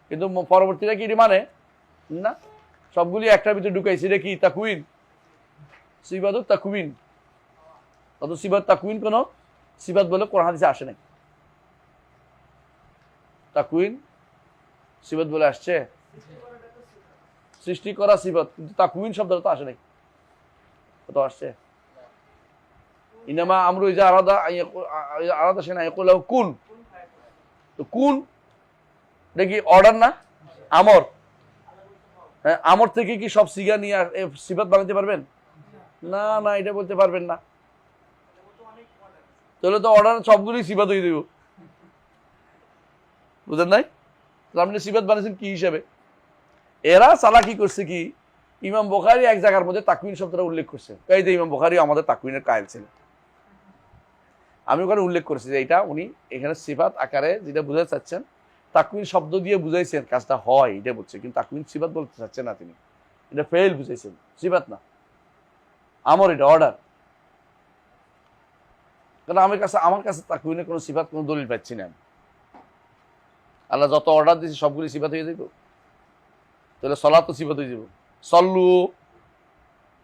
কিন্তু পরবর্তীটা কি এটা মানে না? সবগুলি একটার ভিতরে ঢুকাইছে। এটা কি তাকউইন, সিফাতুত তাকউইন। অত সিফাত তাকউইন কোন সিফাত বলে কোরআন হাদিসে আসে নাই। তাকউইন সিফাত বলে আসছে, সৃষ্টি করা সিফাত, কিন্তু তাকউইন শব্দটা তো আসে নাই, কত আসছে? ইনামা আমরু ইজা আরাদা আরাদা শাইআন ইয়াকুল লাহু কুন। তো কুন এটা কি অর্ডার না, আমর? হ্যাঁ, আমর থেকে কি সব সিগা নিয়ে সিফাত বানাতে পারবেন? না না, এটা বলতে পারবেন না। তাহলে তো অর্ডার সবগুলি সিফাত হয়ে দেব, বুঝলেন নাই? আপনি সিফাত বানিয়েছেন কি হিসাবে? এরা চালাকি করছে কি, ইমাম বুখারী এক জায়গার মধ্যে তাকউইন শব্দটা উল্লেখ করছে, এই যে ইমাম বুখারী আমাদের তাকউইনের কায়েল ছিলেন। আমি ওখানে উল্লেখ করেছি যে এটা উনি এখানে সিফাত আকারে যেটা বুঝাতে চাচ্ছেন, তাকমিন শব্দ দিয়ে বুঝাইছেন কাজটা হয়, এটা বলছে, কিন্তু তাকমিন সিফাত বলতে চাচ্ছেন না তিনি, এটা ফেল বুঝাইছেন, সিফাত না, আমর, এটা অর্ডার। কারণ আমার কাছে তাকমিনের কোনো সিফাত, কোনো দলিল পাচ্ছি না আমি। আল্লাহ যত অর্ডার দিয়েছে সবগুলি সিফাত হয়ে যাইব, তাহলে সলাত তো সিফাত হয়ে যাব, সল্লু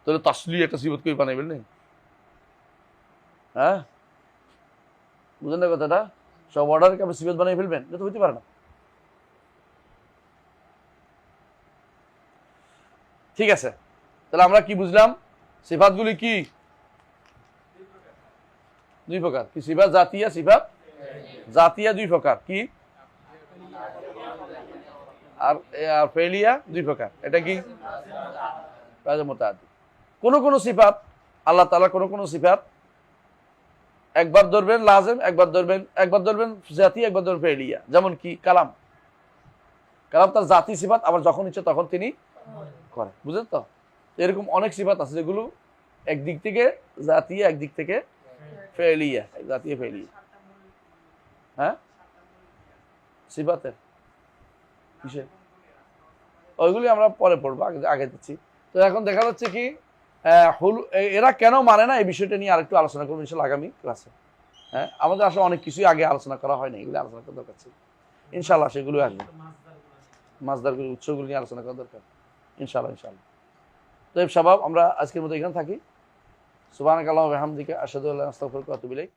তাহলে তাসলি একটা সিফাত করে বানাইবেন না? হ্যাঁ, বুঝলেন না কথাটা? সব অর্ডারকে আপনি সিফাত বানিয়ে ফেলবেন, এটা তো হইতে পারে না। ঠিক আছে, তাহলে আমরা কি বুঝলাম? সিফাতগুলি কি দুই প্রকার। কি সিফাত জাতিয়া, সিফাত জাতিয়া দুই প্রকার, কি আর ফেলিয়া দুই প্রকার। এটা কি মুতাআদ্দি। কোন কোন সিফাত আল্লাহ তাআলা কোন কোন সিফাত একবার ধরবেন লাজেম, একবার ধরবেন জাতি, একবার ধরবেন ফেলিয়া। যেমন কি কালাম, কালাম তার জাতি সিফাত, আবার যখন ইচ্ছে তখন তিনি করে, বুঝলেন তো? এরকম অনেক সিফাত আছে যেগুলো একদিক থেকে জাতিয়া, একদিক থেকে ফেলিয়া, জাতিয়া ফেলিয়া। হ্যাঁ, সিফাতের কিসের? ওইগুলি আমরা পরে পড়বো, আগে দিচ্ছি। তো এখন দেখা যাচ্ছে কি এরা কেন মানে না, এই বিষয়টা নিয়ে আরেকটু আলোচনা করবো ইনশাল্লাহ আগামী ক্লাসে। হ্যাঁ, আমাদের আসলে অনেক কিছুই আগে আলোচনা করা হয় না, এগুলো আলোচনা করা দরকার ছিল, ইনশাল্লাহ সেগুলো আসবে। মাসদারগুলি, উৎসগুলি নিয়ে আলোচনা করা দরকার ইনশাল্লাহ। তো শাবাব, আমরা আজকের মতো এখানে থাকি। সুবহানাকাল্লাহু ওয়া বিহামদিকা, আশহাদু আল্লা ইলাহা ইল্লা আনতা, আস্তাগফিরুকা ওয়া আতুবু ইলাইক।